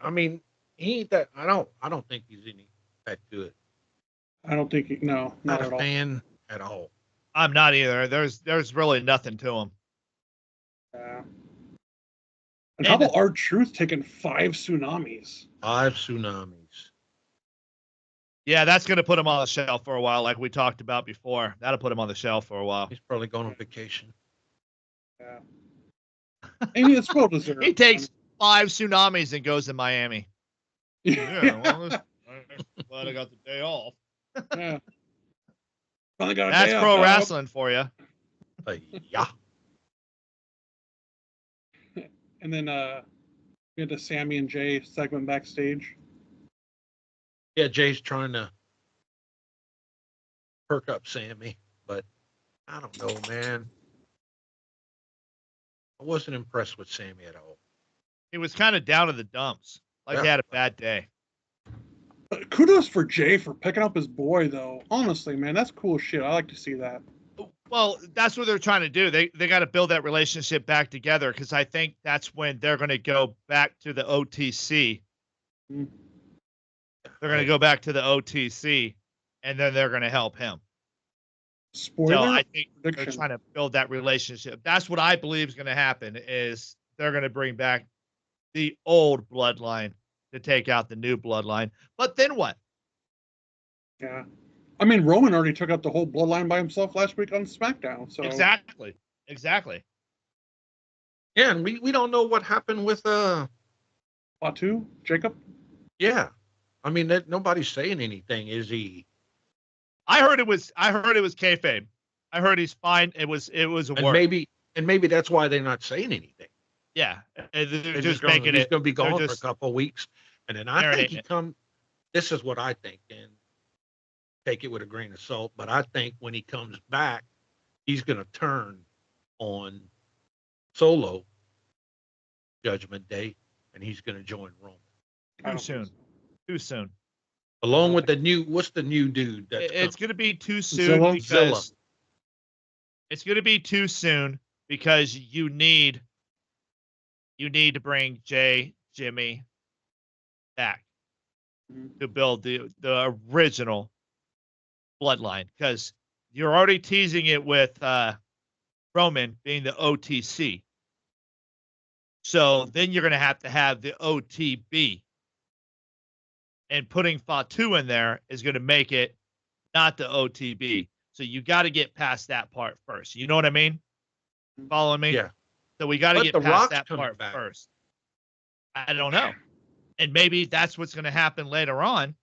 I mean, he ain't that. I don't think he's any that good. I don't think not Not at a all. fan at all. I'm not either. There's really nothing to him. Yeah. And how about R-Truth taking 5 tsunamis? 5 tsunamis. Yeah, that's gonna put him on the shelf for a while, like we talked about before. That'll put him on the shelf for a while. He's probably going on vacation. Yeah. Maybe it's well deserved. He takes 5 tsunamis and goes to Miami. Yeah. Well, glad I got the day off. Yeah. Finally got a That's day pro off, wrestling for you. Yeah. And then we had the Sammy and Jay segment backstage. Yeah, Jay's trying to perk up Sammy, but I don't know, man. I wasn't impressed with Sammy at all. He was kind of down to the dumps. Like he had a bad day. Kudos for Jay for picking up his boy, though. Honestly, man, that's cool shit. I like to see that. Well, that's what they're trying to do. They got to build that relationship back together because I think that's when they're going to go back to the OTC. Mm. They're going to go back to the OTC, and then they're going to help him. Spoiler. So I think prediction. they're trying to build that relationship. That's what I believe is going to happen. Is they're going to bring back the old bloodline to take out the new bloodline. But then what? Yeah. I mean, Roman already took out the whole bloodline by himself last week on SmackDown. So Exactly. Yeah, and we don't know what happened with Batu, Jacob. Yeah, I mean nobody's saying anything. Is he? I heard it was kayfabe. I heard he's fine. It was a work. Maybe that's why they're not saying anything. Yeah, they're He's just going making it. He's going to be gone for just a couple of weeks, and then I think he come. This is what I think, and take it with a grain of salt. But I think when he comes back, he's going to turn on Solo Judgment Day, and he's going to join Roman. Too soon. Along with the new, what's the new dude? It's going to be too soon because it's going to be too soon because you need to bring Jimmy back to build the original bloodline because you're already teasing it with Roman being the OTC. So then you're going to have the OTB. And putting Fatu in there is going to make it not the OTB. So you got to get past that part first. You know what I mean? Following me? Yeah. So we got to get past Rock's that part back first. I don't know. And maybe that's what's going to happen later on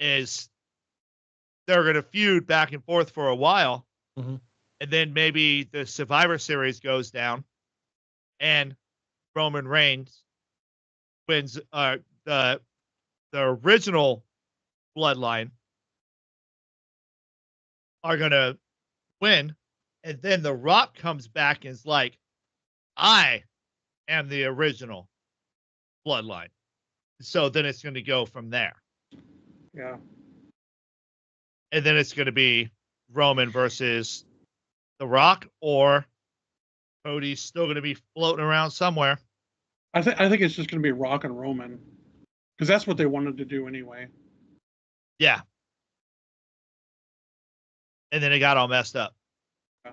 is they're going to feud back and forth for a while. Mm-hmm. And then maybe the Survivor Series goes down and Roman Reigns wins the original bloodline are going to win. And then The Rock comes back and is like, I am the original bloodline. So then it's going to go from there. Yeah. And then it's going to be Roman versus The Rock, or Cody's still going to be floating around somewhere. I think it's just going to be Rock and Roman because that's what they wanted to do anyway. Yeah. And then it got all messed up. Yeah.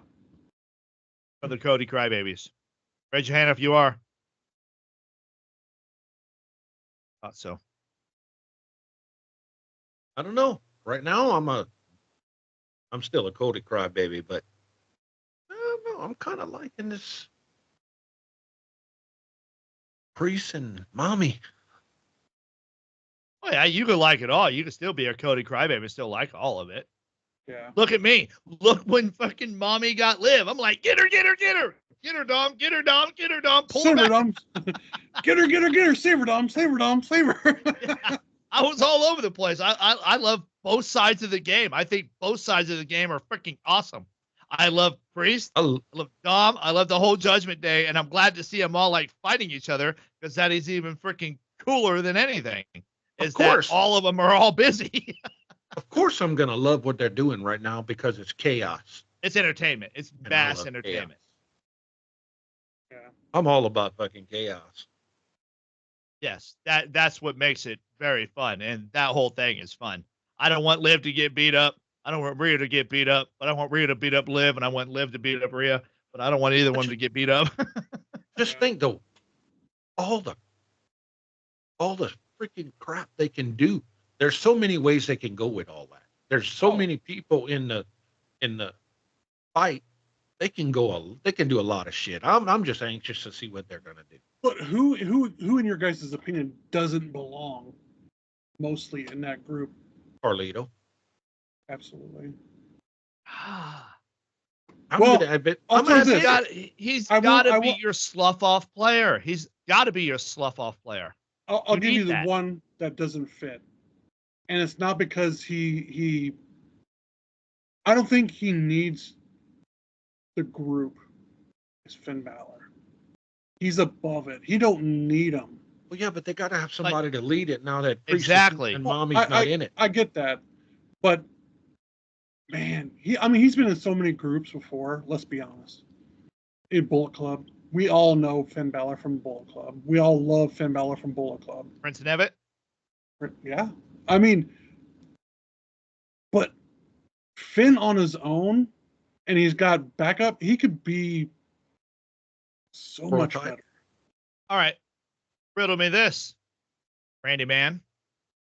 For the Cody crybabies. Raise your hand if you are. Thought so. I don't know. Right now, I'm still a Cody crybaby, but I don't know. I'm kind of liking this Priest and Mommy. Oh, yeah, you could like it all. You could still be a Cody Crybaby and still like all of it. Yeah. Look at me. Look when fucking Mommy got Liv. I'm like, get her, get her, get her. Get her, Dom. Get her, Dom. Get her, Dom. Pull her Save her, back. Dom. Get her, get her, get her. Save her, Dom. Save her, Dom. Save her. Yeah, I was all over the place. I love both sides of the game. I think both sides of the game are freaking awesome. I love Priest. I love Dom. I love the whole Judgment Day, and I'm glad to see them all like fighting each other because that is even freaking cooler than anything. Is that all of them are all busy? Of course, I'm gonna love what they're doing right now because it's chaos. It's entertainment. It's vast entertainment. Yeah. I'm all about fucking chaos. Yes, that's what makes it very fun, and that whole thing is fun. I don't want Liv to get beat up. I don't want Rhea to get beat up, but I want Rhea to beat up Liv, and I want Liv to beat up Rhea, but I don't want either one to get beat up. Just think though, all the freaking crap they can do. There's so many ways they can go with all that. There's so many people in the fight. They can do a lot of shit. I'm just anxious to see what they're gonna do. But who in your guys' opinion doesn't belong mostly in that group? Carlito. Absolutely. He's got to be your slough off player. He's got to be your slough off player. I'll give you the one that doesn't fit, and it's not because he. I don't think he needs the group. Is Finn Balor. He's above it. He don't need him. Well, yeah, but they got to have somebody to lead it now that Priest exactly and Mommy's not in it. I get that, but man, he's been in so many groups before. Let's be honest. In Bullet Club, we all know Finn Balor from Bullet Club. We all love Finn Balor from Bullet Club. Prince Devitt. Yeah, but Finn on his own, and he's got backup. He could be so much better. All right, riddle me this, Randy Man.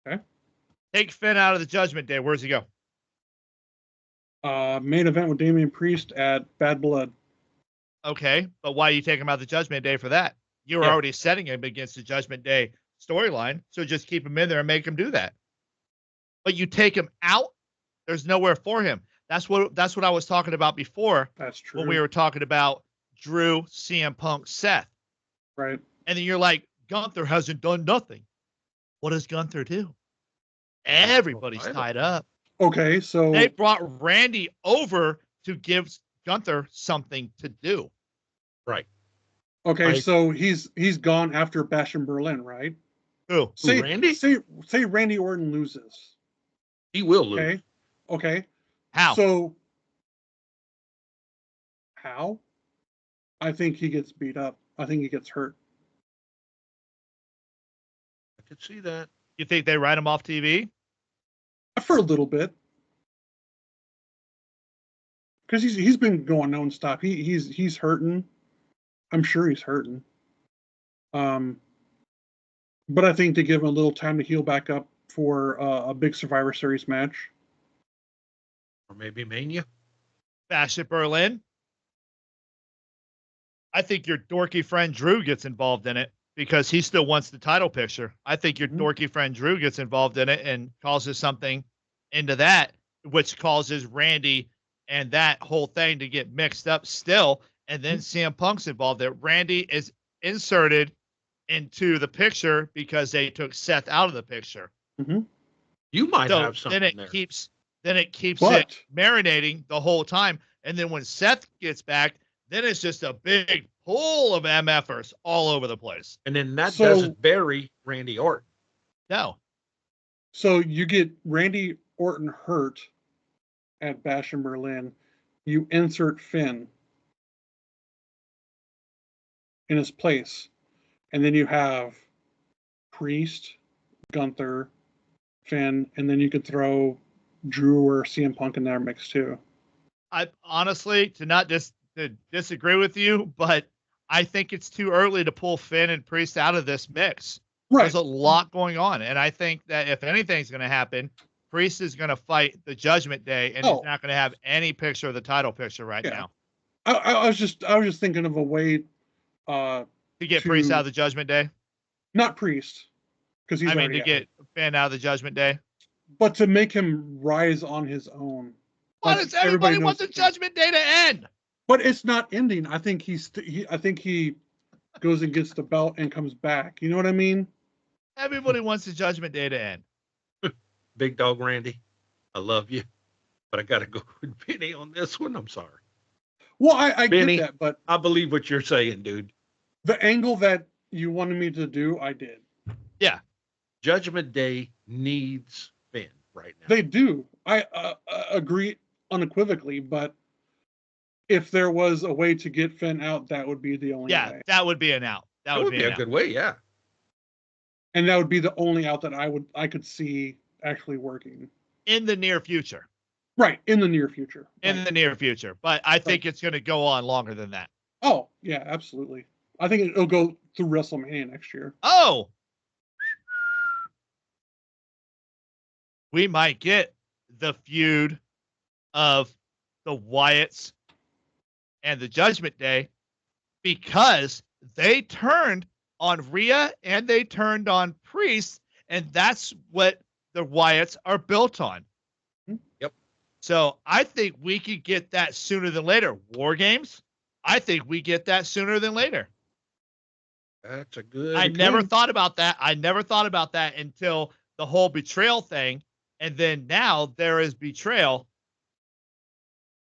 Okay. Take Finn out of the Judgment Day. Where's he go? Main event with Damian Priest at Bad Blood. Okay, but why you take him out of the Judgment Day for that? You're already setting him against the Judgment Day storyline, so just keep him in there and make him do that. But you take him out, there's nowhere for him. That's what I was talking about before. That's true. When we were talking about Drew, CM Punk, Seth. Right. And then you're like, Gunther hasn't done nothing. What does Gunther do? Everybody's tied up. Okay, so they brought Randy over to give Gunther something to do. Right. Okay, so he's gone after Bash in Berlin, right? Who? Randy? Say Randy Orton loses. He will lose. Okay. How? So how? I think he gets beat up. I think he gets hurt. I could see that. You think they write him off TV? For a little bit. Because he's been going nonstop. He's hurting. I'm sure he's hurting. But I think to give him a little time to heal back up for a big Survivor Series match. Or maybe Mania. Bash at Berlin. I think your dorky friend Drew gets involved in it because he still wants the title picture. I think your dorky friend Drew gets involved in it and causes something into that, which causes Randy and that whole thing to get mixed up still. And then CM Punk's involved there. Randy is inserted into the picture because they took Seth out of the picture. Mm-hmm. You might have something then it there. keeps it marinating the whole time. And then when Seth gets back, then it's just a big pool of MFers all over the place. And then that doesn't bury Randy Orton. No. So you get Randy Orton hurt at Bash in Berlin. You insert Finn in his place. And then you have Priest, Gunther, Finn, and then you could throw Drew or CM Punk in there mix too. I honestly, to disagree with you, but I think it's too early to pull Finn and Priest out of this mix. Right. There's a lot going on, and I think that if anything's going to happen, Priest is going to fight the Judgment Day, and he's not going to have any picture of the title picture right now. I was just thinking of a way to get Priest out of the Judgment Day. Not Priest, because he's. to get Finn out of the Judgment Day, but to make him rise on his own. Why does everybody want the Judgment Day to end? But it's not ending. I think I think he goes and gets the belt and comes back. You know what I mean? Everybody wants the Judgment Day to end. Big Dog Randy, I love you, but I got to go with Benny on this one. I'm sorry. Well, I Benny, get that, but I believe what you're saying, dude. The angle that you wanted me to do, I did. Yeah. Judgment Day needs Finn right now. They do. I agree unequivocally, but if there was a way to get Finn out, that would be the only way. Yeah, that would be an out. That would be a good way, yeah. And that would be the only out that I could see actually working. In the near future. Right, in the near future. In the near future. But I think it's going to go on longer than that. Oh, yeah, absolutely. I think it'll go through WrestleMania next year. Oh! We might get the feud of the Wyatts and the Judgment Day because they turned on Rhea and they turned on Priest, and that's what the Wyatts are built on. Yep. So I think we could get that sooner than later. War Games, I think we get that sooner than later. That's a good. I never thought about that. I never thought about that until the whole betrayal thing. And then now there is betrayal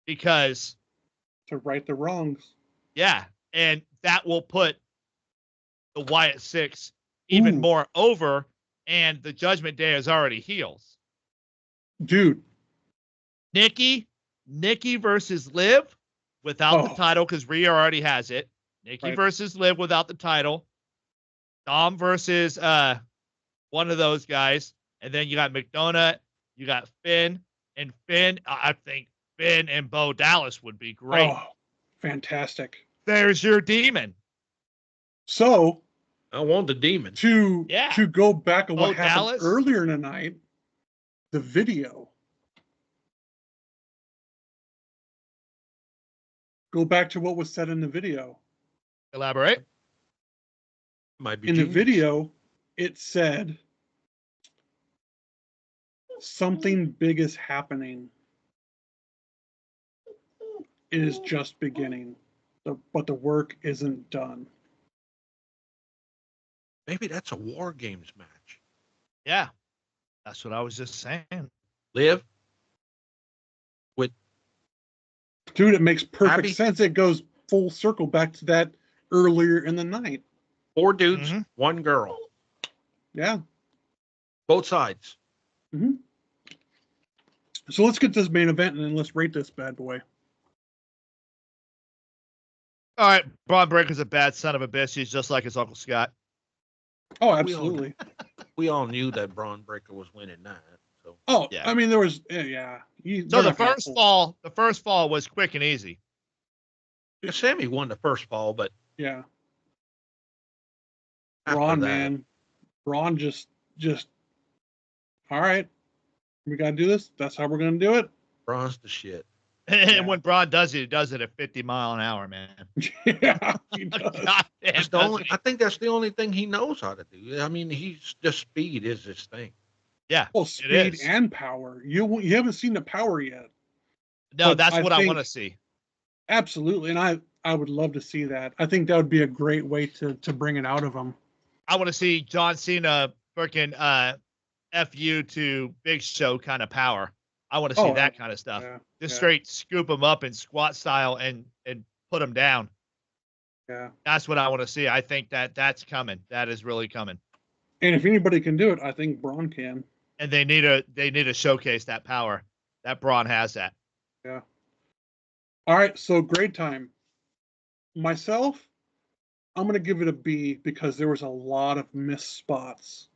because to right the wrongs. Yeah. And that will put the Wyatt 6 even more over. And the Judgment Day is already heels. Dude. Nikki versus Liv without the title because Rhea already has it. Nikki versus Liv without the title. Dom versus one of those guys. And then you got McDonough, you got Finn. And Finn, I think Finn and Bo Dallas would be great. Oh, fantastic. There's your demon. So I want the demon. To go back on what happened Dallas? Earlier in the night, the video. Go back to what was said in the video. Elaborate. Might be in genius. The video, it said something big is happening. It is just beginning, but the work isn't done. Maybe that's a War Games match. Yeah, that's what I was just saying. Liv with dude, it makes perfect sense. It goes full circle back to that earlier in the night. 4 dudes, 1 girl. Yeah, both sides. Mm-hmm. So let's get this main event and then let's rate this bad boy. All right, Braun Breaker's a bad son of a bitch. He's just like his Uncle Scott. Oh, absolutely. We all knew that Braun Breaker was winning that. So. Oh, yeah. I mean, there was, yeah. So the first fall was quick and easy. Yeah, Sammy won the first fall, but yeah. Braun, man, Braun just, all right, we gotta do this. That's how we're gonna do it. Braun's the shit. And when Braun does it, he does it at 50 miles an hour, man. Yeah, he does. I think that's the only thing he knows how to do. I mean, he's just speed is his thing. Yeah, well, speed and power. You haven't seen the power yet. No, but that's what I want to see. Absolutely, and I would love to see that. I think that would be a great way to bring it out of him. I want to see John Cena freaking FU to Big Show kind of power. I want to see that kind of stuff. Yeah, just straight scoop him up in squat style and put him down. Yeah, that's what I want to see. I think that's coming. That is really coming. And if anybody can do it, I think Braun can. And they need to showcase that power. That Braun has that. Yeah. All right, so grade time. Myself, I'm going to give it a B because there was a lot of missed spots.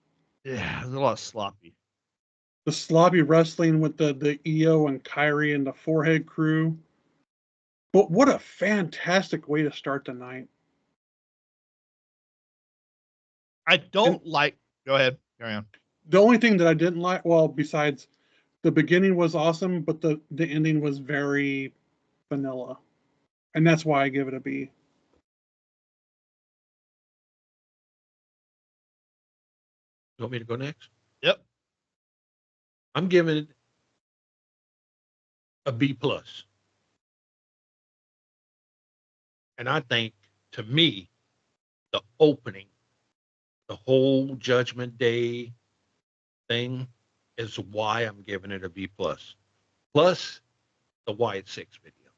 Yeah, there's a lot of sloppy. The sloppy wrestling with the EO and Kyrie and the Forehead crew. But what a fantastic way to start the night. I don't like... Go ahead. Carry on. The only thing that I didn't like, well, besides The beginning was awesome, but the ending was very vanilla, and that's why I give it a B. You want me to go next? Yep. I'm giving it a B plus. And I think, to me, the opening, the whole Judgment Day thing is why I'm giving it a B plus. Plus the Wyatt 6 video.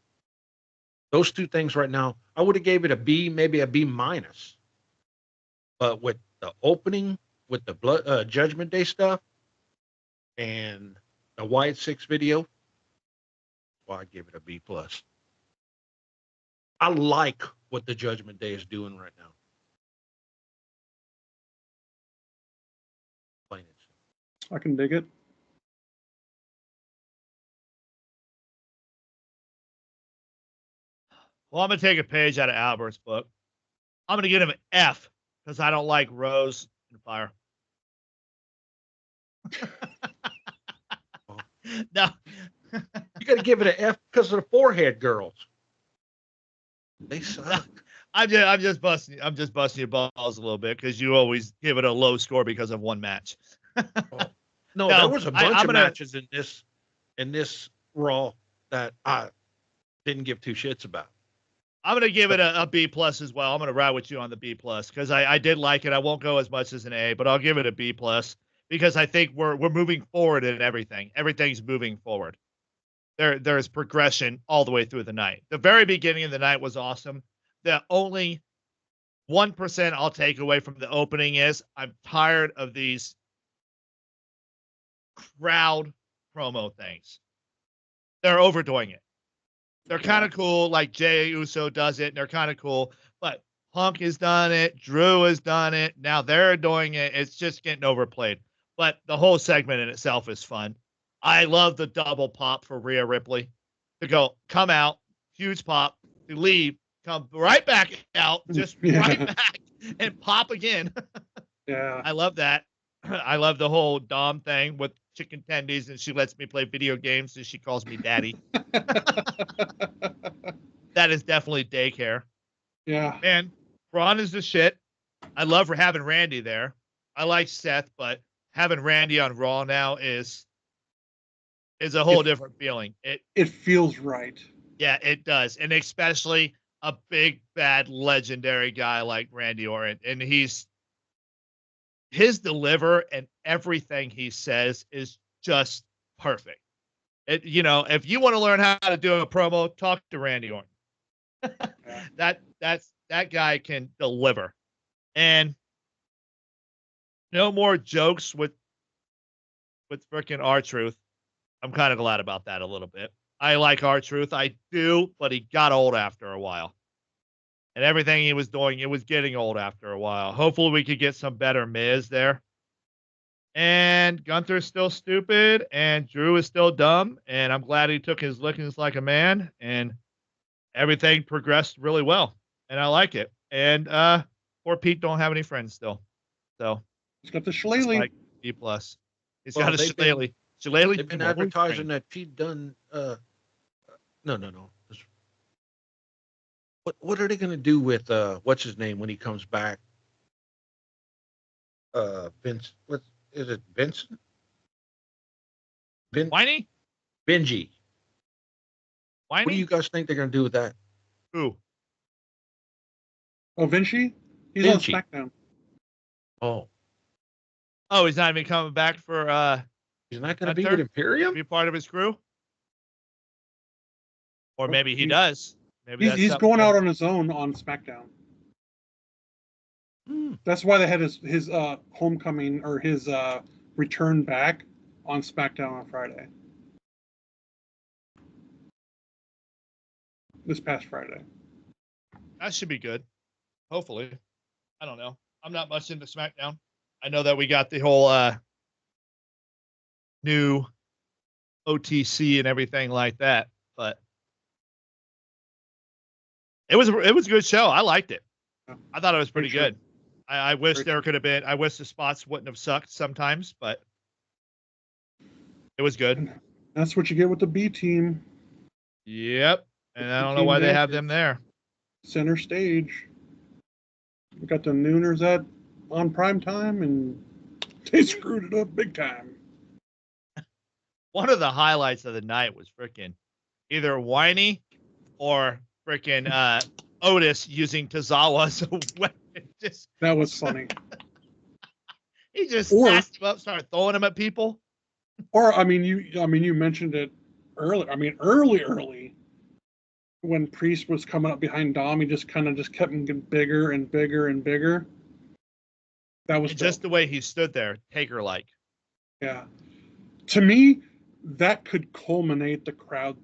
Those two things right now, I would have gave it a B, maybe a B minus. But with the opening, with the Judgment Day stuff, and the Wyatt 6 video, well, I'd give it a B plus. I like what the Judgment Day is doing right now. Plain and simple. I can dig it. Well, I'm gonna take a page out of Albert's book. I'm gonna give him an F because I don't like Rose and Fire. No. You got to give it an F because of the forehead girls. They suck. I'm just busting your balls a little bit because you always give it a low score because of one match. No, there was a bunch of matches in this Raw that I didn't give two shits about. I'm gonna give it a B plus as well. I'm gonna ride with you on the B plus because I did like it. I won't go as much as an A, but I'll give it a B plus because I think we're moving forward in everything. Everything's moving forward. There's progression all the way through the night. The very beginning of the night was awesome. The only 1% I'll take away from the opening is I'm tired of these crowd promo things. They're overdoing it. They're kind of cool, like Jey Uso does it, and they're kind of cool. But Punk has done it, Drew has done it, now they're doing it. It's just getting overplayed. But the whole segment in itself is fun. I love the double pop for Rhea Ripley to go, come out, huge pop, to leave, come right back out, just right back and pop again. Yeah. I love that. I love the whole Dom thing with chicken tendies, and she lets me play video games, and she calls me daddy. That is definitely daycare. Yeah. Man, Braun is the shit. I love having Randy there. I like Seth, but having Randy on Raw now is a whole different feeling. It feels right. Yeah, it does. And especially a big, bad, legendary guy like Randy Orton. And his deliver and everything he says is just perfect. If you want to learn how to do a promo, talk to Randy Orton. That guy can deliver. And no more jokes with freaking R-Truth. I'm kind of glad about that a little bit. I like R-Truth. I do, but he got old after a while. And everything he was doing, it was getting old after a while. Hopefully we could get some better Miz there. And Gunther's still stupid, and Drew is still dumb, and I'm glad he took his lickings like a man, and everything progressed really well, and I like it. And poor Pete don't have any friends still. So he's got the shillelagh. Like B plus. He's got a shillelagh. They've been advertising that Pete done. No. What are they going to do with what's his name when he comes back? Vince. What is it? Vincent? Whiny? Benji. Whiny? What do you guys think they're going to do with that? Who? Oh, Vinci? He's Vinci. on SmackDown. Oh, he's not even coming back for he's not going to be with Imperium? Be part of his crew? Or maybe he does. Maybe he's going out on his own on SmackDown. That's why they had his homecoming or his return back on SmackDown on Friday. This past Friday. That should be good. Hopefully. I don't know. I'm not much into SmackDown. I know that we got the whole new OTC and everything like that, but it was a good show. I liked it. I thought it was pretty good. I wish there could have been. I wish the spots wouldn't have sucked sometimes, but It was good. That's what you get with the B team. Yep. And I don't know why they have them there. Center stage. We got the Nooners on prime time, and they screwed it up big time. One of the highlights of the night was freaking either Whiny or freaking Otis using Tozawa as a weapon. That was funny. He just snatched him up, started throwing him at people. Or you mentioned it early. Early when Priest was coming up behind Dom, he just kept him getting bigger and bigger and bigger. That was just the way he stood there, Taker like. Yeah. To me, that could culminate the crowd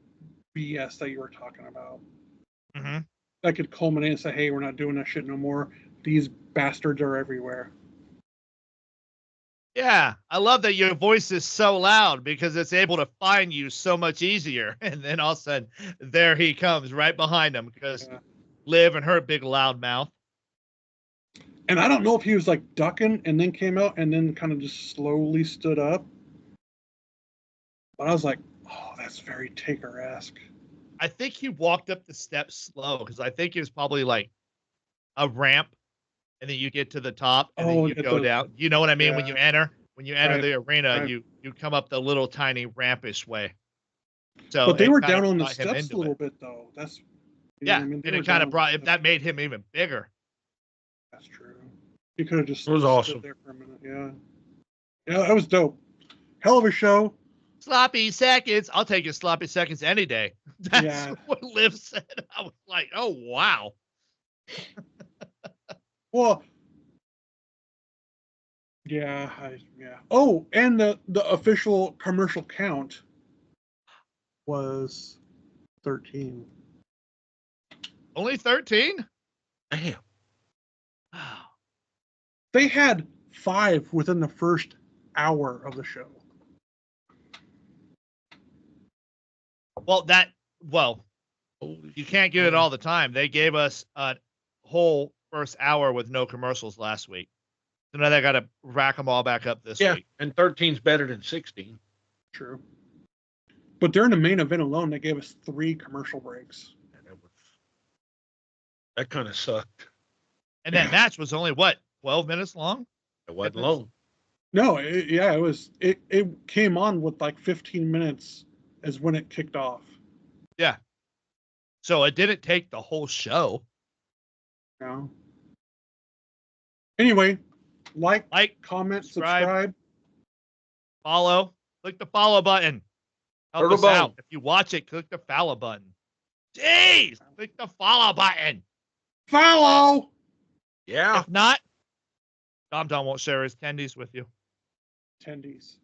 BS that you were talking about. Mm-hmm. That could culminate and say, hey, we're not doing that shit no more. These bastards are everywhere. Yeah, I love that your voice is so loud because it's able to find you so much easier. And then all of a sudden, there he comes right behind him because Liv and her big loud mouth. And I don't know if he was like ducking and then came out and then kind of just slowly stood up. But I was like, oh, that's very Taker-esque. I think he walked up the steps slow because I think it was probably like a ramp. And then you get to the top, and then you go down. You know what I mean? Yeah. When you enter the arena, you come up the little tiny rampish way. So, but they were down on the steps a little bit, though. That's and it kind of that made him even bigger. That's true. He could have just it was awesome there for a minute. Yeah, that was dope. Hell of a show. Sloppy seconds. I'll take your sloppy seconds any day. That's what Liv said. I was like, oh wow. Well, yeah. Oh, and the official commercial count was 13. Only 13? Damn. They had 5 within the first hour of the show. Well, you can't get it all the time. They gave us a whole first hour with no commercials last week. So now they got to rack them all back up this week. And 13's better than 16. True. But during the main event alone, they gave us 3 commercial breaks. That kind of sucked. And that match was only, 12 minutes long? It wasn't long. No, it was. It came on with like 15 minutes as when it kicked off. Yeah. So it didn't take the whole show. No. Anyway, like, comment, subscribe. Follow. Click the follow button. Help us out. If you watch it, click the follow button. Jeez! Click the follow button. Follow! Yeah. If not, Dom won't share his tendies with you. Tendies.